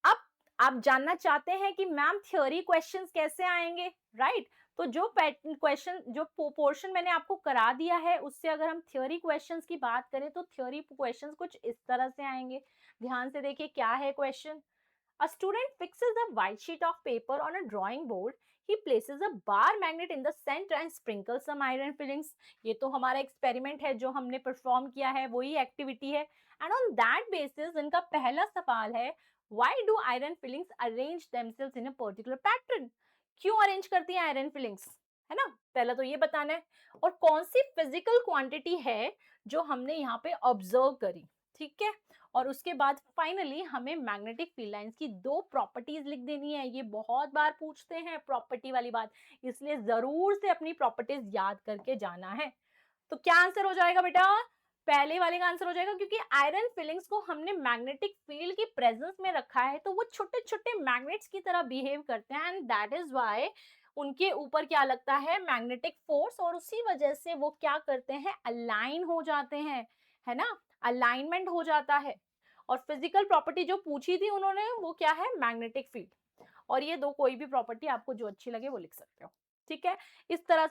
अब आप जानना चाहते हैं कि मैम थ्योरी क्वेश्चंस कैसे आएंगे, राइट? तो जो क्वेश्चन, जो पोर्शन मैंने आपको करा दिया है, उससे अगर हम थ्योरी क्वेश्चंस की बात करें तो थ्योरी क्वेश्चंस कुछ इस तरह से आएंगे। ध्यान से देखिए क्या है question. A student fixes a white sheet of paper on a drawing board. He places a bar magnet in the center and sprinkles some iron fillings. ये तो हमारा एक्सपेरिमेंट है जो हमने परफॉर्म किया है, वही एक्टिविटी है। एंड ऑन दैट बेसिस इनका पहला सवाल है, why do iron fillings arrange themselves in a particular pattern? क्यों अरेंज करती है आयरन फिलिंग्स, है ना, पहला तो ये बताना है। और कौन सी फिजिकल क्वांटिटी है जो हमने यहाँ पे ऑब्जर्व करी, ठीक है। और उसके बाद फाइनली हमें मैग्नेटिक फील्ड लाइंस की दो प्रॉपर्टीज लिख देनी है। ये बहुत बार पूछते हैं प्रॉपर्टी वाली बात, इसलिए जरूर से अपनी प्रॉपर्टीज याद करके जाना है। तो क्या आंसर हो जाएगा बेटा, पहले वाले का आंसर हो जाएगा, क्योंकि आयरन फिलिंग्स को हमने मैग्नेटिक फील्ड की प्रेजेंस में रखा है, तो वो छोटे छोटे मैग्नेट्स की तरह बिहेव करते हैं, एंड दैट इज व्हाई उनके ऊपर क्या लगता है, मैग्नेटिक फोर्स, और उसी वजह से वो क्या करते हैं, अलाइन हो जाते हैं, है ना, अलाइनमेंट हो जाता है। और फिजिकल प्रॉपर्टी जो पूछी थी उन्होंने, वो क्या है, मैग्नेटिक फील्ड। और ये दो कोई भी प्रॉपर्टी आपको जो अच्छी लगे वो लिख सकते हो, ठीक है, इस तरह।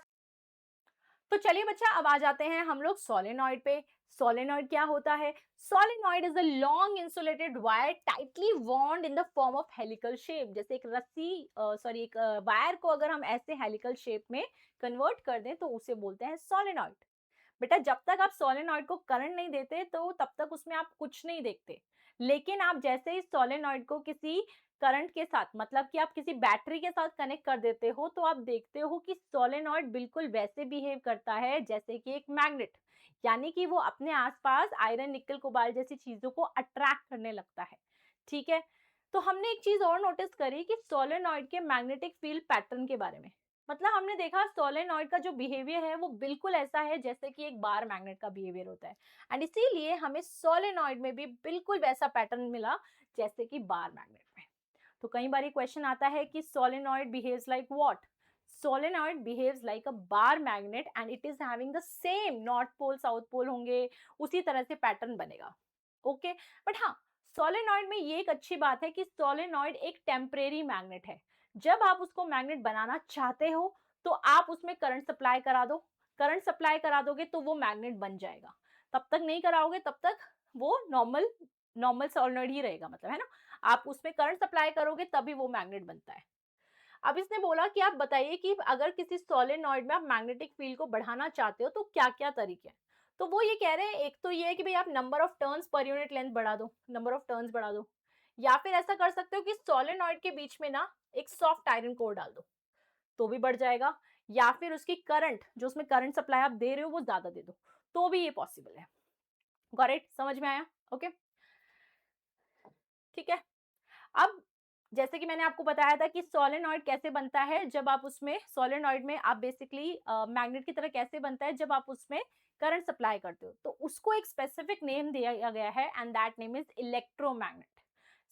तो चलिए बच्चा, अब आ जाते हैं हम लोग सोलेनॉइड पे। सोलेनॉइड क्या होता है, solenoid is a long insulated wire tightly wound in the form of helical shape. जैसे एक रस्सी, सॉरी एक वायर को अगर हम ऐसे हेलिकल शेप में कन्वर्ट कर दें तो उसे बोलते हैं सोलेनॉइड। बेटा जब तक आप सोलेनॉइड को करंट नहीं देते तो तब तक उसमें आप कुछ नहीं देखते, लेकिन आप जैसे ही सोलेनॉइड को किसी करंट के साथ, मतलब कि आप किसी बैटरी के साथ कनेक्ट कर देते हो, तो आप देखते हो कि सोलेनॉइड बिल्कुल वैसे बिहेव करता है जैसे कि एक मैग्नेट, यानी कि वो अपने आसपास आयरन निकल कोबाल्ट जैसी चीजों को अट्रैक्ट करने लगता है, ठीक है। तो हमने एक चीज और नोटिस करी कि सोलेनॉइड के मैग्नेटिक फील्ड पैटर्न के बारे में। मतलब हमने देखा सोलेनॉइड का जो बिहेवियर है वो बिल्कुल ऐसा है जैसे कि एक बार मैग्नेट का बिहेवियर होता है, एंड इसीलिए हमें सोलेनॉइड में भी बिल्कुल वैसा पैटर्न मिला जैसे कि बार मैग्नेट में। तो कई बार क्वेश्चन आता है कि solenoid behaves like what? Solenoid behaves like a bar magnet and it is having the same north pole south pole होंगे, उसी तरह से पैटर्न बनेगा। ओके, बट हाँ, सोलेनॉइड में ये एक अच्छी बात है कि सोलेनॉइड एक टेम्परेरी मैग्नेट है। जब आप उसको मैग्नेट बनाना चाहते हो तो आप उसमें करंट सप्लाई करा दो, करंट सप्लाई करा दोगे तो वो मैग्नेट बन जाएगा। तब तक नहीं कराओगे तब तक वो नॉर्मल नॉर्मल सोलेनॉइड ही रहेगा, मतलब है ना। आप उसमें करंट सप्लाई करोगे तभी वो मैग्नेट बनता है। अब इसने बोला कि आप बताइए कि अगर किसी सोलेनॉइड में आप मैग्नेटिक फील्ड को बढ़ाना चाहते हो तो क्या क्या तरीके हैं। तो वो ये कह रहे हैं, एक तो ये है कि भाई आप number of turns per unit length बढ़ा दो, नंबर ऑफ टर्न्स बढ़ा दो, या फिर ऐसा कर सकते हो कि सोलेनॉइड के बीच में ना एक सॉफ्ट आयरन कोर डाल दो, तो भी बढ़ जाएगा। या फिर उसकी करंट, जो उसमें करंट सप्लाई आप दे रहे हो वो ज्यादा दे दो, तो भी ये पॉसिबल है। Got it? समझ में आया? ओके, ठीक है। अब जैसे कि मैंने आपको बताया था कि सोलेनॉइड कैसे बनता है, जब आप उसमें सोलेनॉइड में आप बेसिकली मैग्नेट की तरह कैसे बनता है जब आप उसमें करंट सप्लाई करते हो, तो उसको एक स्पेसिफिक नेम दिया गया है and that name is electromagnet.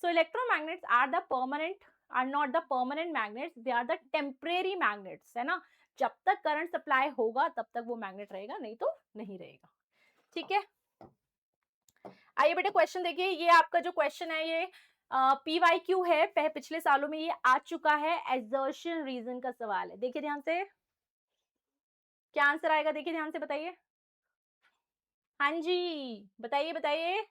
So electromagnets are the permanent, are not the permanent magnets, they are the temporary magnets, है ना। जब तक करंट सप्लाई होगा तब तक वो मैग्नेट रहेगा, नहीं तो नहीं रहेगा। ठीक है, आइए बेटे क्वेश्चन देखिए। ये आपका जो क्वेश्चन है ये PYQ है, पिछले सालों में ये आ चुका है, एजर्शन रीजन का सवाल है। देखिए ध्यान से, क्या आंसर आएगा, देखिए ध्यान से बताइए। हाँ जी, बताइए बताइए।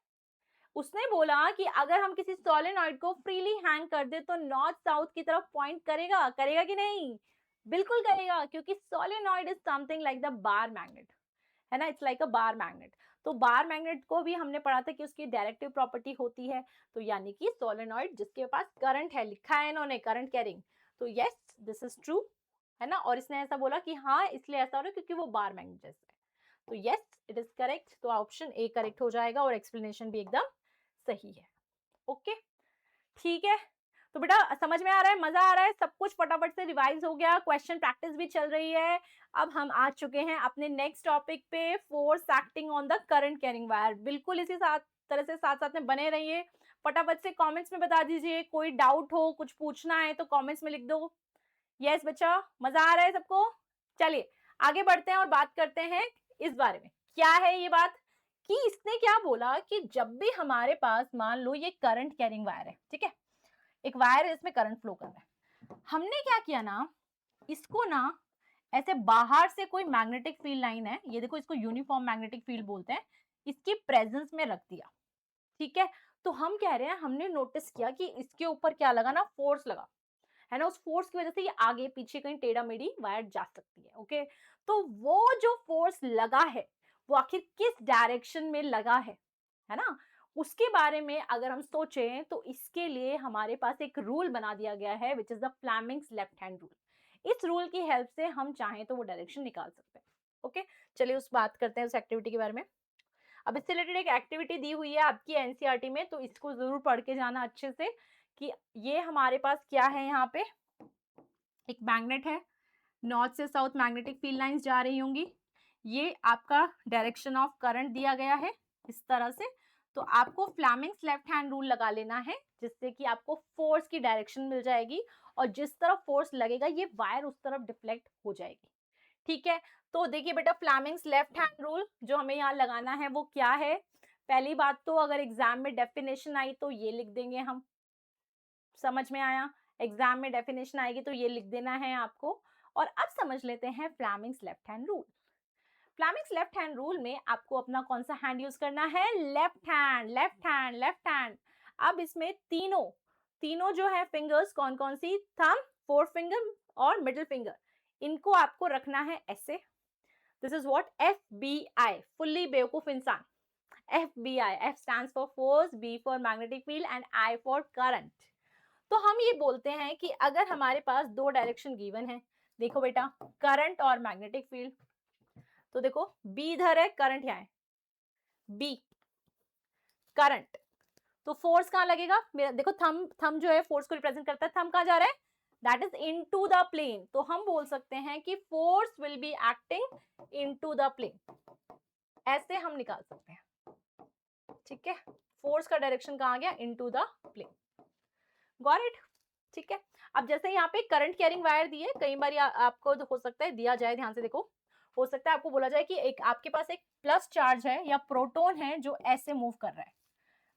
उसने बोला कि अगर हम किसी सोलेनॉइड को फ्रीली हैंग कर दे तो नॉर्थ साउथ की तरफ पॉइंट करेगा, करेगा कि नहीं? बिल्कुल करेगा, क्योंकि solenoid is something like the bar magnet, है ना। It's like a bar magnet. तो बार मैग्नेट को भी हमने पढ़ा था कि उसकी डायरेक्टिव प्रॉपर्टी होती है, तो यानी कि सोलेनॉइड जिसके पास करंट है, लिखा है इन्होंने करंट कैरिंग, तो यस दिस इज ट्रू, है ना। और इसने ऐसा बोला कि हाँ इसलिए ऐसा हो रहा है क्योंकि वो बार मैग्नेट जैसा है, तो यस इट इज करेक्ट। तो ऑप्शन ए करेक्ट हो जाएगा और एक्सप्लेनेशन भी एकदम सही है। ओके, ठीक है। तो बेटा समझ में आ रहा है, मजा आ रहा है, सब कुछ फटाफट से रिवाइज हो गया, क्वेश्चन प्रैक्टिस भी चल रही है। अब हम आ चुके हैं अपने नेक्स्ट टॉपिक पे, force acting on the current carrying wire. बिल्कुल इसी साथ तरह से साथ साथ में बने रहिए। फटाफट से कमेंट्स में बता दीजिए, कोई डाउट हो, कुछ पूछना है तो कमेंट्स में लिख दो। यस बच्चा, मजा आ रहा है सबको? चलिए आगे बढ़ते हैं और बात करते हैं इस बारे में। क्या है ये बात कि इसने क्या बोला कि जब भी हमारे पास मान लो ये करंट कैरिंग वायर है, ठीक है, एक वायर है इसमें करंट फ्लो कर रहा है, हमने क्या किया ना, इसको ना ऐसे बाहर से कोई मैग्नेटिक फील्ड लाइन है, ये देखो इसको यूनिफॉर्म मैग्नेटिक फील्ड बोलते हैं, इसकी प्रेजेंस में रख दिया। ठीक है, तो हम कह रहे हैं हमने नोटिस किया कि इसके ऊपर क्या लगा ना, फोर्स लगा, है ना। उस फोर्स की वजह से ये आगे पीछे कहीं टेढ़ा मेढ़ी वायर जा सकती है। ओके, तो वो जो फोर्स लगा है वो आखिर किस डायरेक्शन में लगा है ना, उसके बारे में अगर हम सोचें तो इसके लिए हमारे पास एक रूल बना दिया गया है which is the Fleming's left hand rule. इस रूल की हेल्प से हम चाहें तो वो डायरेक्शन निकाल सकते हैं। ओके, चलिए उस बात करते हैं उस एक्टिविटी के बारे में। अब इससे रिलेटेड एक एक्टिविटी दी हुई है आपकी एनसीईआरटी में, तो इसको जरूर पढ़ के जाना अच्छे से कि ये हमारे पास क्या है। यहाँ पे एक मैग्नेट है, नॉर्थ से साउथ मैग्नेटिक फील्ड लाइंस जा रही होंगी, ये आपका डायरेक्शन ऑफ करंट दिया गया है इस तरह से। तो आपको फ्लेमिंग्स लेफ्ट हैंड रूल लगा लेना है, जिससे कि आपको फोर्स की डायरेक्शन मिल जाएगी और जिस तरफ फोर्स लगेगा ये वायर उस तरफ डिफ्लेक्ट हो जाएगी। ठीक है, तो देखिए बेटा फ्लेमिंग्स लेफ्ट हैंड रूल जो हमें यहाँ लगाना है वो क्या है। पहली बात तो अगर एग्जाम में डेफिनेशन आई तो ये लिख देंगे हम, समझ में आया। एग्जाम में डेफिनेशन आएगी तो ये लिख देना है आपको। और अब समझ लेते हैं Fleming's left hand rule. Fleming's left hand rule में आपको अपना कौन सा हैंड यूज करना है, left hand, left hand, left hand. अब इसमें तीनों तीनों जो है फिंगर्स कौन कौन सी, थंब, फोर फिंगर और मिडिल फिंगर, इनको आपको रखना है ऐसे। This is what FBI, fully बेवकूफ इंसान। FBI, F stands for force, B for magnetic field and I for current। तो हम ये बोलते हैं कि अगर हमारे पास दो डायरेक्शन गिवन है, देखो बेटा करंट और मैग्नेटिक फील्ड, तो देखो बी इधर है, करंट यहाँ है, बी करंट, तो फोर्स कहाँ लगेगा, मेरा देखो थंब, थंब जो है फोर्स को रिप्रेजेंट करता है, थंब कहाँ जा रहा है, that is into the plane, तो हम बोल सकते हैं कि force will be acting into the plane, ऐसे हम निकाल सकते हैं, ठीक है। फोर्स का डायरेक्शन कहाँ गया, into the plane, got it, ठीक है। अब जैसे यहाँ पे करंट कैरिंग वायर दी है, कई बार आपको हो सकता है दिया जाए, ध्यान से देखो, हो सकता है आपको बोला जाए कि एक आपके पास एक प्लस चार्ज है या प्रोटॉन है जो ऐसे मूव कर रहा है,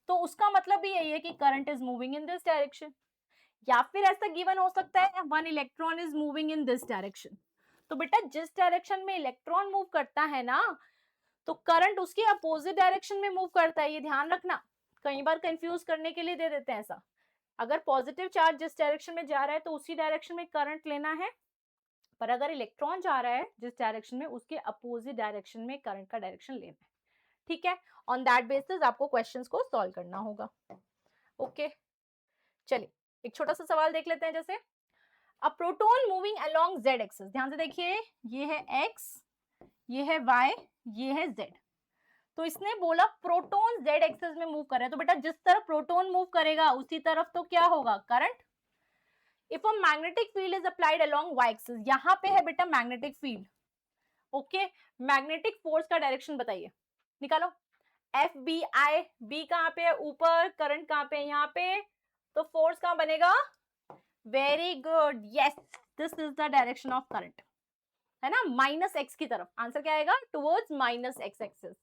तो उसका मतलब भी यही है कि current is moving in this direction. या फिर ऐसा गिवन हो सकता है one electron is moving in this direction, तो बेटा जिस डायरेक्शन में इलेक्ट्रॉन मूव करता है ना, तो करंट उसके अपोजिट डायरेक्शन में मूव करता है, ये ध्यान रखना, कई बार कंफ्यूज करने के लिए दे देते हैं ऐसा। अगर पॉजिटिव चार्ज जिस डायरेक्शन में जा रहा है तो उसी डायरेक्शन में करंट लेना है, पर अगर इलेक्ट्रॉन जा रहा है जिस डायरेक्शन में, उसके अपोजिट डायरेक्शन में करंट का डायरेक्शन लेना है, ठीक है। ऑन दैट बेसिस आपको क्वेश्चंस को सॉल्व करना होगा, ओके। चलिए एक छोटा सा सवाल देख लेते हैं, जैसे a proton moving along z axis, ध्यान से देखिए, ये है x, ये है y, ये है z, तो इसने बोला प्रोटॉन z एक्सिस में मूव कर रहा है, तो बेटा जिस तरफ प्रोटॉन मूव करेगा उसी तरफ तो क्या होगा, current. If a magnetic field is applied along y axis, यहाँ पे है बेटा magnetic field, okay. Magnetic force का डायरेक्शन बताइए, निकालो। एफ बी आई, बी कहाँ पे है ऊपर, करंट कहाँ पे है यहाँ पे, तो फोर्स कहाँ बनेगा, very good, yes, this is the direction of current, है ना, माइनस एक्स की तरफ, आंसर क्या आएगा, towards minus x axis,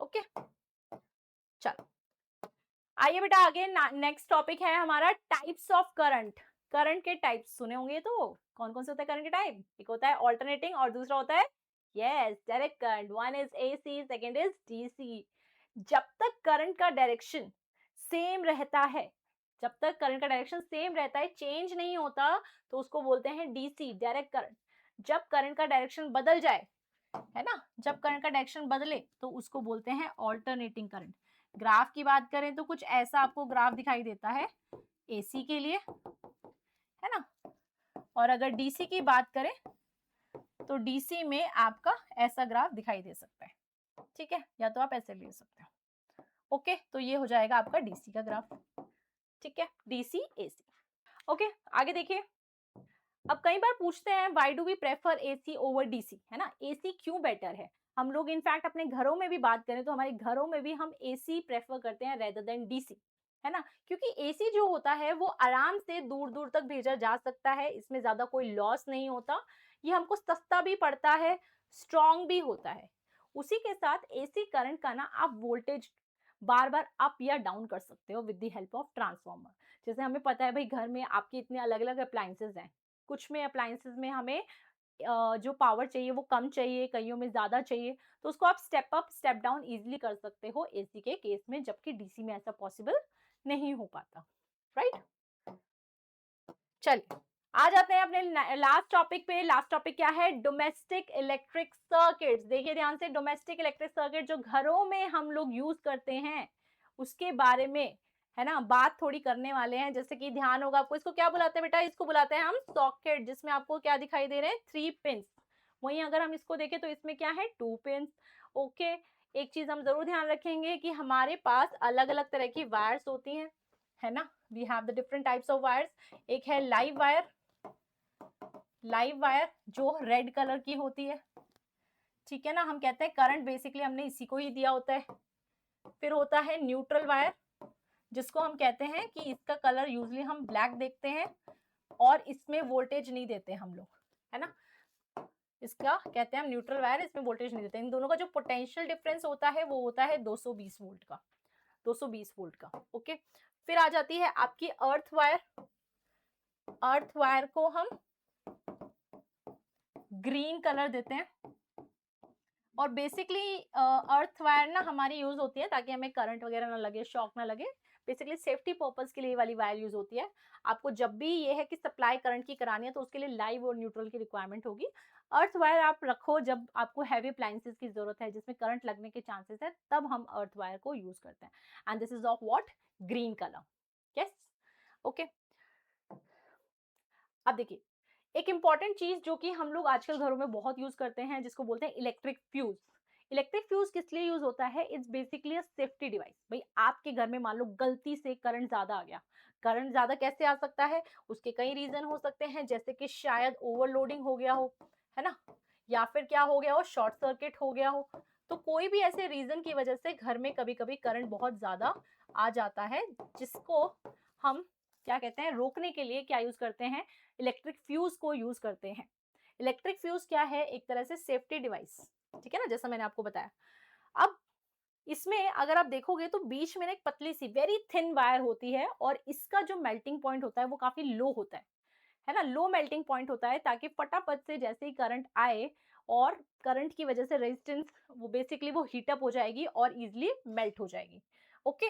okay. चलो आइए बेटा आगे, नेक्स्ट टॉपिक है हमारा टाइप्स ऑफ करंट। करंट के टाइप्स सुने होंगे, तो कौन कौन से होता है करंट के टाइप, एक होता है ऑल्टरनेटिंग और दूसरा होता है yes direct current, one is AC, second is DC. जब तक करंट का डायरेक्शन सेम रहता है, जब तक करंट का डायरेक्शन सेम रहता है, चेंज नहीं होता, तो उसको बोलते हैं डीसी डायरेक्ट करंट। जब करंट का डायरेक्शन बदल जाए, है ना, जब करंट का डायरेक्शन बदले तो उसको बोलते हैं ऑल्टरनेटिंग करंट। ग्राफ की बात करें तो कुछ ऐसा आपको ग्राफ दिखाई देता है एसी के लिए, है ना, और अगर डीसी की बात करें तो डीसी में आपका ऐसा ग्राफ दिखाई दे सकता है, ठीक है, या तो आप ऐसे ले सकते हो, ओके। तो ये हो जाएगा आपका डीसी का ग्राफ, ठीक है, डीसी एसी, ओके। आगे देखिए, अब कई बार पूछते हैं why do we prefer AC over DC, है ना, एसी क्यों बेटर है। हम लोग इनफैक्ट अपने घरों में भी बात करें तो हमारे घरों में भी हम एसी प्रेफर करते हैं रेदर देन डीसी, है ना, क्योंकि एसी जो होता है वो आराम से दूर दूर तक भेजा जा सकता है, इसमें ज्यादा कोई लॉस नहीं होता, ये हमको सस्ता भी पड़ता है, स्ट्रॉन्ग भी होता है। उसी के साथ एसी करंट का ना आप वोल्टेज बार बार अप या डाउन कर सकते हो with the help of transformer. जैसे हमें पता है भाई घर में आपके इतने अलग अलग अप्लायंसेस हैं, कुछ में अप्लायंसेस में हमें जो पावर चाहिए वो कम चाहिए, कईयों में ज्यादा चाहिए, तो उसको आप step up step down easily कर सकते हो एसी के केस में, जबकि डीसी में ऐसा पॉसिबल नहीं हो पाता, राइट। चलिए आ जाते हैं अपने लास्ट टॉपिक पे। लास्ट टॉपिक क्या है, डोमेस्टिक इलेक्ट्रिक सर्किट्स। देखिए ध्यान से, डोमेस्टिक इलेक्ट्रिक सर्किट जो घरों में हम लोग यूज करते हैं उसके बारे में, है ना, बात थोड़ी करने वाले हैं। जैसे कि ध्यान होगा आपको, इसको क्या बुलाते हैं बेटा, इसको बुलाते हैं हम सॉकेट, जिसमें आपको क्या दिखाई दे रहे हैं, 3 पिंस। वहीं अगर हम इसको देखें तो इसमें क्या है, 2 पिंस, ओके। एक चीज हम जरूर ध्यान रखेंगे कि हमारे पास अलग अलग तरह की वायर्स होती हैं, है ना, we have the different types of wires. एक है लाइव वायर, लाइव वायर जो रेड कलर की होती है, ठीक है ना, हम कहते हैं करंट बेसिकली हमने इसी को ही दिया होता है। फिर होता है न्यूट्रल वायर, जिसको हम कहते हैं कि इसका कलर यूजली हम ब्लैक देखते हैं और इसमें वोल्टेज नहीं देते हम लोग, है ना, इसका कहते हैं हम न्यूट्रल वायर, इसमें वोल्टेज नहीं देते। इन दोनों का जो पोटेंशियल डिफरेंस होता है वो होता है 220 वोल्ट का, 220 वोल्ट का, ओके। फिर आ जाती है आपकी अर्थ वायर। अर्थ वायर को हम ग्रीन कलर देते हैं, और बेसिकली अर्थ वायर ना हमारी यूज होती है ताकि हमें करंट वगैरह ना लगे, शॉक ना लगे, बेसिकली सेफ्टी पर्पस के लिए वाली वायर यूज होती है। आपको जब भी ये है कि सप्लाई करंट की करानी है तो उसके लिए लाइव और न्यूट्रल की रिक्वायरमेंट होगी। अर्थ वायर आप रखो जब आपको हैवी अप्लायंसेस की जरूरत है जिसमें करंट लगने के चांसेस है, तब हम अर्थ वायर को यूज करते हैं, and this is of what, green colour, yes, okay. अब देखिए एक इंपॉर्टेंट चीज जो कि हम लोग आजकल घरों में बहुत यूज करते हैं, जिसको बोलते हैं इलेक्ट्रिक फ्यूज। इलेक्ट्रिक फ्यूज किस लिए यूज होता है? It's basically a safety device. भाई आपके घर में मान लो गलती से करंट ज्यादा आ गया, करंट ज्यादा कैसे आ सकता है? उसके कई रीजन हो सकते हैं, जैसे कि शायद ओवरलोडिंग हो गया हो, है ना, या फिर क्या हो गया हो, शॉर्ट सर्किट हो गया हो। तो कोई भी ऐसे रीजन की वजह से घर में कभी कभी करंट बहुत ज्यादा आ जाता है, जिसको हम क्या कहते हैं, रोकने के लिए क्या यूज करते हैं? इलेक्ट्रिक फ्यूज को यूज करते हैं। इलेक्ट्रिक फ्यूज क्या है? एक तरह से सेफ्टी डिवाइस, ठीक है ना, जैसा मैंने आपको बताया। अब इसमें अगर आप देखोगे तो बीच में ना एक पतली सी वेरी थिन वायर होती है, और इसका जो मेल्टिंग पॉइंट होता है वो काफी लो होता है ना, लो मेल्टिंग पॉइंट होता है, ताकि फटाफट से जैसे ही करंट आए, और करंट की वजह से रेजिस्टेंस वो बेसिकली वो हीटअप हो जाएगी और इजिली मेल्ट हो जाएगी। ओके,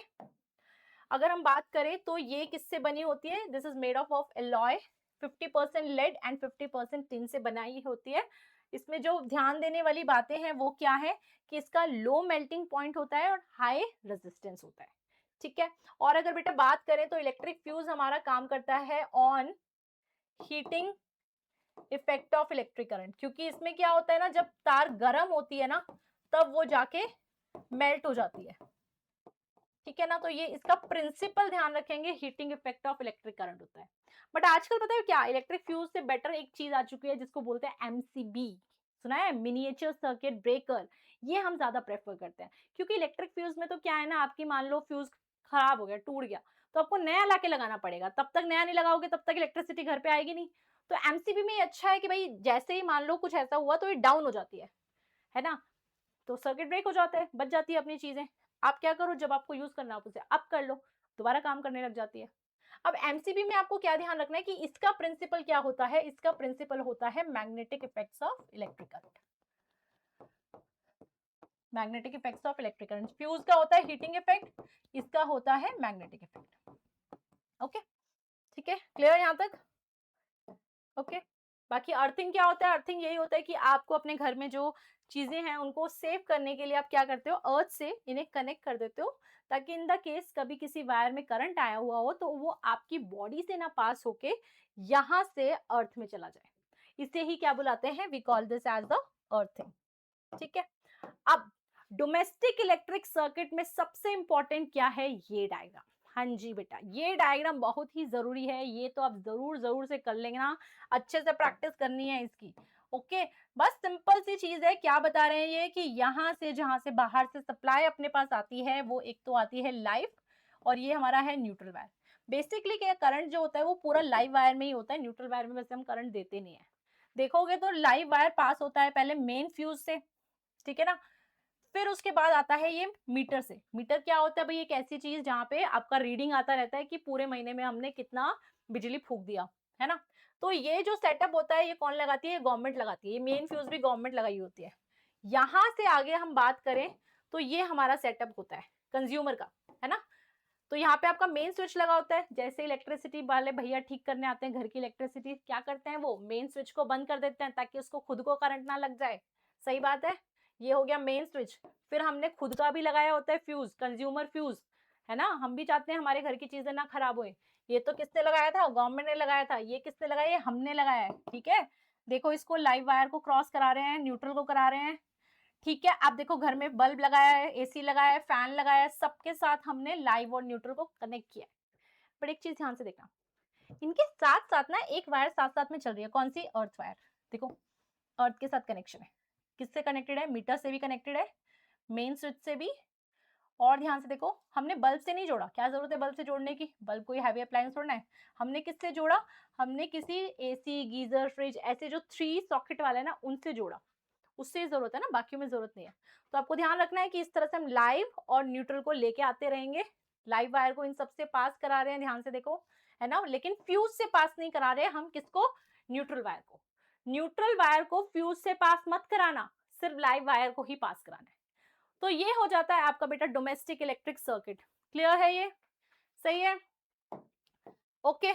अगर हम बात करें तो ये किससे बनी होती है? This is made of alloy, 50% lead and 50% tin से बनाई होती है। इसमें जो ध्यान देने वाली बातें हैं वो क्या है कि इसका लो मेल्टिंग पॉइंट होता है और हाई रेजिस्टेंस होता है, ठीक है। और अगर बेटा बात करें तो इलेक्ट्रिक फ्यूज हमारा काम करता है on heating effect of electric current, क्योंकि इसमें क्या होता है ना, जब तार गर्म होती है ना तब वो जाके मेल्ट हो जाती है, ठीक है ना। तो ये इसका प्रिंसिपल ध्यान रखेंगे, heating effect of electric current होता है। बट आजकल पता है क्या, इलेक्ट्रिक फ्यूज से बेटर एक चीज आ चुकी है जिसको बोलते हैं एमसीबी। सुना है? Miniature circuit breaker. ये हम ज्यादा प्रेफर करते हैं, क्योंकि इलेक्ट्रिक फ्यूज में तो क्या है ना, आपकी मान लो फ्यूज खराब हो गया, टूट गया, तो आपको नया लाके लगाना पड़ेगा, तब तक नया नहीं लगाओगे तब तक इलेक्ट्रिसिटी घर पे आएगी नहीं। तो एमसीबी में अच्छा है कि भाई जैसे ही मान लो कुछ ऐसा हुआ तो ये डाउन हो जाती है ना, तो सर्किट ब्रेक हो जाता है, बच जाती है अपनी चीजें। आप क्या करो, जब आपको यूज करना हो उसे अप कर लो, दोबारा काम करने लग जाती है। अब एमसीबी में आपको क्या ध्यान रखना है कि इसका प्रिंसिपल क्या होता है? इसका प्रिंसिपल होता है magnetic effects of electric current. Magnetic effects of electric current, fuse का होता है हीटिंग इफेक्ट, इसका होता है मैग्नेटिक इफेक्ट। ओके, ठीक है, क्लियर यहां तक? ओके, बाकी अर्थिंग क्या होता है? अर्थिंग यही होता है कि आपको अपने घर में जो चीजें हैं उनको सेव करने के लिए आप क्या करते हो, अर्थ से इन्हें कनेक्ट कर देते हो, ताकि इन द केस कभी किसी वायर में करंट आया हुआ हो तो वो आपकी बॉडी से ना पास होके यहां से अर्थ में चला जाए। इसे ही क्या बुलाते हैं? We call this as the earthing, ठीक है। अब डोमेस्टिक इलेक्ट्रिक सर्किट में सबसे इंपॉर्टेंट क्या है? ये डायग्राम। हाँ जी बेटा, ये डायग्राम बहुत ही जरूरी है, ये तो आप जरूर जरूर से कर लेना, अच्छे से प्रैक्टिस करनी है इसकी। ओके, बस सिंपल सी चीज है, क्या बता रहे हैं ये कि यहाँ से जहां से बाहर से सप्लाई अपने पास आती है वो एक तो आती है लाइव, और ये हमारा है न्यूट्रल वायर। बेसिकली क्या, करंट जो होता है वो पूरा लाइव वायर में ही होता है, न्यूट्रल वायर में वैसे हम करंट देते नहीं है। देखोगे तो लाइव वायर पास होता है पहले मेन फ्यूज से, ठीक है ना, फिर उसके बाद आता है ये मीटर से। मीटर क्या होता है भाई? एक ऐसी चीज जहाँ पे आपका रीडिंग आता रहता है कि पूरे महीने में हमने कितना बिजली फूक दिया, है ना। तो ये जो सेटअप होता है ये कौन लगाती है? गवर्नमेंट लगाती है, ये मेन फ्यूज भी गवर्नमेंट लगाई होती है। यहाँ से आगे हम बात करें तो ये हमारा सेटअप होता है कंज्यूमर का, है ना। तो यहाँ पे आपका मेन स्विच लगा होता है, जैसे इलेक्ट्रिसिटी वाले भैया ठीक करने आते हैं घर की इलेक्ट्रिसिटी, क्या करते हैं वो मेन स्विच को बंद कर देते हैं ताकि उसको खुद को करंट ना लग जाए। सही बात है, ये हो गया मेन स्विच। फिर हमने खुद का भी लगाया होता है फ्यूज, कंज्यूमर फ्यूज, है ना, हम भी चाहते हैं हमारे घर की चीजें ना खराब होए। ये तो किसने लगाया था? गवर्नमेंट ने लगाया था। ये किसने लगाया? ये हमने लगाया है, ठीक है। देखो इसको लाइव वायर को क्रॉस करा रहे हैं, न्यूट्रल को करा रहे हैं, ठीक है। आप देखो घर में बल्ब लगाया है, एसी लगाया है, फैन लगाया है, सबके साथ हमने लाइव और न्यूट्रल को कनेक्ट किया है। पर एक चीज ध्यान से देखना, इनके साथ साथ ना एक वायर साथ साथ में चल रही है, कौन सी? Earth wire. देखो अर्थ के साथ कनेक्शन है, किससे कनेक्टेड है? मीटर से भी कनेक्टेड है, मेन स्विच से भी। और ध्यान से देखो, हमने बल्ब से नहीं जोड़ा, क्या जरूरत है बल्ब से जोड़ने की? बल्ब कोई हैवी अप्लायंस जोड़ना है। हमने किससे जोड़ा? हमने किसी एसी, गीजर, फ्रिज, ऐसे जो 3 सॉकेट वाले हैं ना उनसे जोड़ा, उससे जरूरत है ना, बाकी में जरूरत नहीं है। तो आपको ध्यान रखना है कि इस तरह से हम लाइव और न्यूट्रल को लेके आते रहेंगे। लाइव वायर को इन सबसे पास करा रहे हैं, ध्यान से देखो, है ना, लेकिन फ्यूज से पास नहीं करा रहे हैं हम, किसको? न्यूट्रल वायर को। न्यूट्रल वायर को फ्यूज से पास मत कराना, सिर्फ लाइव वायर को ही पास कराना है। तो ये हो जाता है आपका बेटा डोमेस्टिक इलेक्ट्रिक सर्किट। क्लियर है ये? सही है, ओके।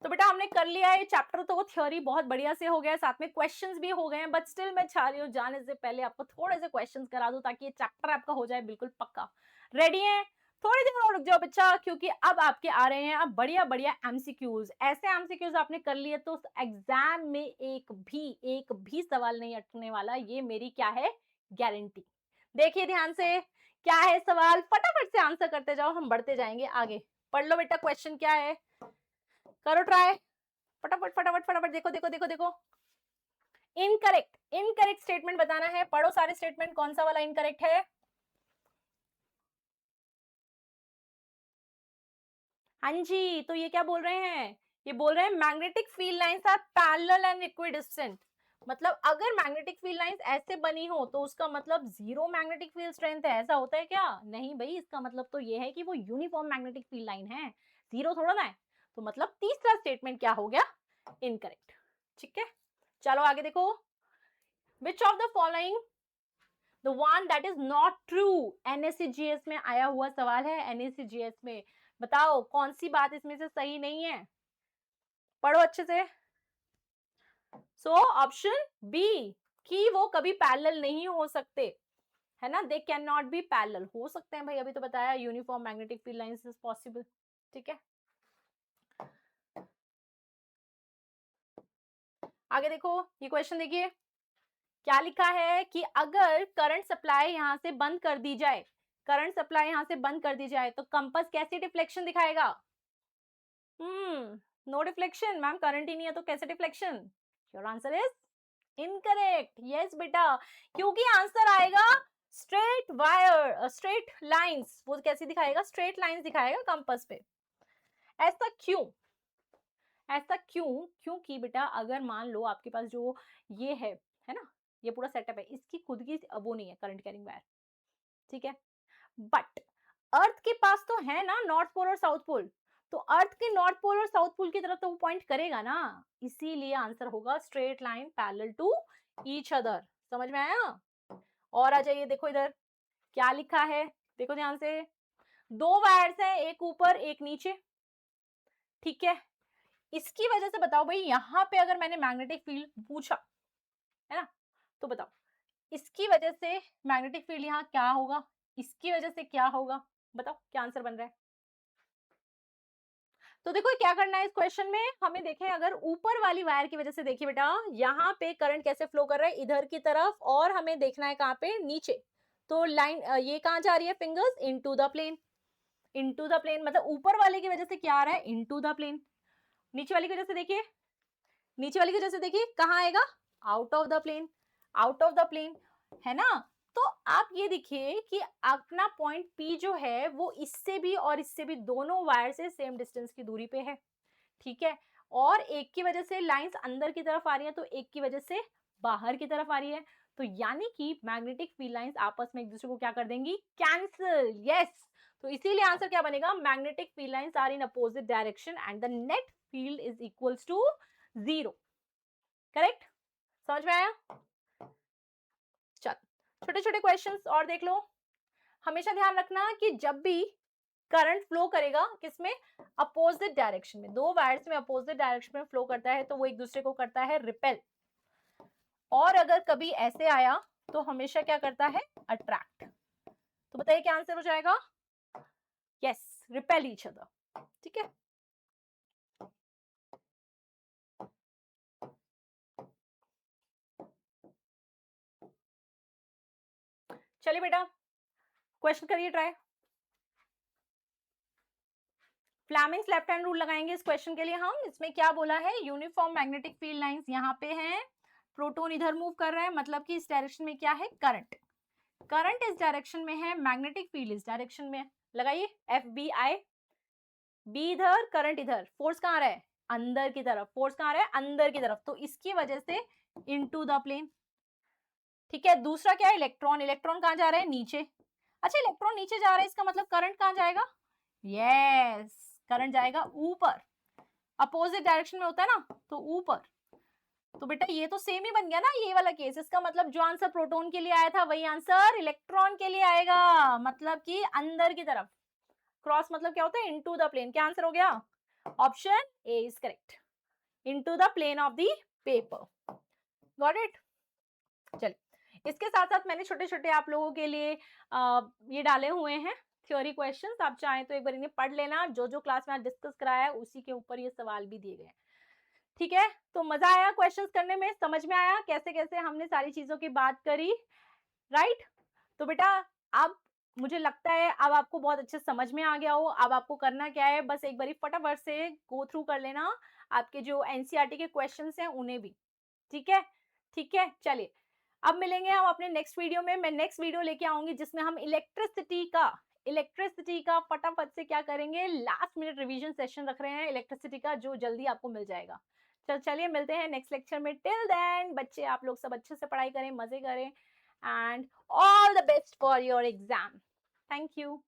तो बेटा हमने कर लिया है चैप्टर, तो थ्योरी बहुत बढ़िया से हो गया, साथ में क्वेश्चंस भी हो गए हैं, बट स्टिल मैं चाह रही हूँ जाने से पहले आपको थोड़े से क्वेश्चंस करा दूं ताकि ये चैप्टर आपका हो जाए बिल्कुल पक्का। रेडी है? थोड़ी देर और रुक जाओ बच्चा, क्योंकि अब आपके आ रहे हैं अब बढ़िया बढ़िया एमसीक्यूज। ऐसे एमसीक्यूज आपने कर लिए तो एग्जाम में एक भी सवाल नहीं अटकने वाला, ये मेरी क्या है? गारंटी। देखिए ध्यान से, क्या है सवाल, फटाफट से आंसर करते जाओ, हम बढ़ते जाएंगे आगे। पढ़ लो बेटा, क्वेश्चन क्या है, करो ट्राई, फटाफट फटाफट फटाफट, देखो देखो देखो देखो। इनकरेक्ट, इनकरेक्ट स्टेटमेंट बताना है, पढ़ो सारे स्टेटमेंट, कौन सा वाला इनकरेक्ट है। हाँ जी, तो ये क्या बोल रहे हैं, ये बोल रहे हैं magnetic field lines are parallel and equidistant. मतलब अगर मैग्नेटिक फील्ड लाइंस ऐसे बनी हो तो उसका मतलब जीरो मैग्नेटिक फील्ड स्ट्रेंथ है, ऐसा होता है क्या? नहीं भाई, इसका मतलब तो ये है कि वो यूनिफॉर्म मैग्नेटिक फील्ड लाइन है, जीरो थोड़ा ना है। तो मतलब तीसरा स्टेटमेंट क्या हो गया, इनकरेक्ट। ठीक है, चलो आगे देखो। Which of the following the one that is not true, NSCGS में आया हुआ सवाल है, एनएससीजीएस में बताओ कौन सी बात इसमें से सही नहीं है, पढ़ो अच्छे से। सो ऑप्शन बी, कि वो कभी पैरेलल नहीं हो सकते, है ना, they can not be parallel, हो सकते हैं भाई, अभी तो बताया uniform magnetic field lines is possible. ठीक है, आगे देखो, ये क्वेश्चन देखिए, क्या लिखा है कि अगर करंट सप्लाई यहां से बंद कर दी जाए, करंट सप्लाई यहां से बंद कर दी जाए तो कंपास कैसी डिफ्लेक्शन दिखाएगा? नो डिफ्लेक्शन मैम, करंट ही नहीं है तो कैसे deflection? Your answer is incorrect. Yes बेटा, क्योंकि आंसर आएगा स्ट्रेट वायर, स्ट्रेट लाइंस, वो कैसी दिखाएगा, स्ट्रेट लाइंस दिखाएगा कंपास पे। ऐसा क्यों, ऐसा क्यों? क्योंकि बेटा अगर मान लो आपके पास जो ये है ना, ये पूरा सेटअप है, इसकी खुद की वो नहीं है करंट कैरिंग वायर, ठीक है, बट अर्थ के पास तो है ना नॉर्थ पोल और साउथ पोल, तो अर्थ के नॉर्थ पोल और साउथ पोल की तरफ तो वो पॉइंट करेगा ना, इसीलिए आंसर होगा straight line parallel to each other. समझ में आया? और आ जाइए, देखो इधर क्या लिखा है, देखो ध्यान से, दो वायर्स हैं, एक ऊपर एक नीचे, ठीक है, इसकी वजह से बताओ भाई, यहां पे अगर मैंने मैग्नेटिक फील्ड पूछा, है ना, तो बताओ इसकी वजह से मैग्नेटिक फील्ड यहाँ क्या होगा, इसकी वजह से क्या होगा, बताओ क्या आंसर बन रहा है। तो देखो क्या करना है इस क्वेश्चन में, हमें देखें अगर ऊपर वाली वायर की वजह से, देखिए बेटा यहाँ पे करंट कैसे फ्लो कर रहा है इधर की तरफ, और हमें देखना है कहाँ पे, नीचे। तो लाइन ये कहाँ जा रही है, fingers into the plane, into the plane, मतलब ऊपर वाले की वजह से क्या आ रहा है, इनटू द प्लेन। नीचे वाली की वजह से देखिए, नीचे वाली की वजह से देखिए कहाँ आएगा, out of the plane, out of the plane, है ना। तो आप ये देखिए कि अपना पॉइंट P जो है वो इससे भी और इससे भी, दोनों वायर से सेम डिस्टेंस की दूरी पे है, ठीक है, और एक की वजह से लाइंस अंदर की तरफ आ रही है, तो एक की वजह से बाहर की तरफ आ रही है, तो यानी कि मैग्नेटिक फील्ड लाइंस आपस में एक दूसरे को क्या कर देंगी, कैंसिल। यस, तो इसीलिए आंसर क्या बनेगा, magnetic field lines are in opposite direction and the net field is equals to zero. Correct, समझ में आया? चल, छोटे छोटे क्वेश्चंस और देख लो। हमेशा ध्यान रखना कि जब भी करंट फ्लो करेगा किसमें, अपोजिट डायरेक्शन में, दो वायर्स में अपोजिट डायरेक्शन में फ्लो करता है तो वो एक दूसरे को करता है रिपेल, और अगर कभी ऐसे आया तो हमेशा क्या करता है, अट्रैक्ट। तो बताइए क्या आंसर हो जाएगा, यस, रिपेल ईच अदर। ठीक है, चलिए बेटा क्वेश्चन करिए try. Fleming's left hand rule लगाएंगे इस क्वेश्चन के लिए हम। इसमें क्या बोला है, यूनिफॉर्म मैग्नेटिक फील्ड लाइंस यहाँ पे हैं, प्रोटॉन इधर मूव कर रहा है, मतलब कि इस डायरेक्शन में क्या है, करंट, करंट इस डायरेक्शन में है, मैग्नेटिक फील्ड इस डायरेक्शन में है। लगाइए एफ बी आई, बी इधर, करंट इधर, फोर्स कहाँ रहा है, अंदर की तरफ, फोर्स कहाँ रहा है, अंदर की तरफ, तो इसकी वजह से इनटू द प्लेन। ठीक है, दूसरा क्या है, इलेक्ट्रॉन, इलेक्ट्रॉन कहाँ जा रहा है, नीचे। अच्छा, इलेक्ट्रॉन नीचे जा रहा है, इसका मतलब करंट कहाँ जाएगा, यस, करंट जाएगा ऊपर, अपोजिट डायरेक्शन में होता है ना, तो ऊपर। तो बेटा ये तो सेम ही बन गया ना ये वाला केस, इसका मतलब जो आंसर प्रोटॉन के लिए आया था वही आंसर इलेक्ट्रॉन के लिए आएगा, मतलब कि अंदर की तरफ, क्रॉस मतलब क्या होता है, इनटू द प्लेन। क्या आंसर हो गया, option A is correct, into the plane of the paper. Got it. चलिए, इसके साथ साथ मैंने छोटे छोटे आप लोगों के लिए ये डाले हुए हैं थ्योरी क्वेश्चंस, आप चाहें तो एक बार इन्हें पढ़ लेना, जो जो क्लास में आज डिस्कस कराया है उसी के ऊपर ये सवाल भी दिए गए हैं। ठीक है, तो मजा आया क्वेश्चंस करने में, समझ में आया कैसे कैसे हमने सारी चीजों की बात करी, राइट? तो बेटा अब मुझे लगता है अब आपको बहुत अच्छे समझ में आ गया हो। अब आपको करना क्या है, बस एक बारी फटाफट से गो थ्रू कर लेना आपके जो एनसीईआरटी के क्वेश्चंस हैं उन्हें भी। ठीक है? ठीक है? चलिए, अब मिलेंगे हम अपने नेक्स्ट वीडियो में। मैं नेक्स्ट वीडियो लेके आऊँगी जिसमें हम इलेक्ट्रिसिटी का फटाफट से क्या करेंगे, लास्ट मिनट रिवीजन सेशन रख रहे हैं इलेक्ट्रिसिटी का, जो जल्दी आपको मिल जाएगा। चलिए मिलते हैं नेक्स्ट लेक्चर में। टिल देन बच्चे आप लोग सब अच्छे से पढ़ाई करें, मज़े करें, and all the best for your exam. Thank you.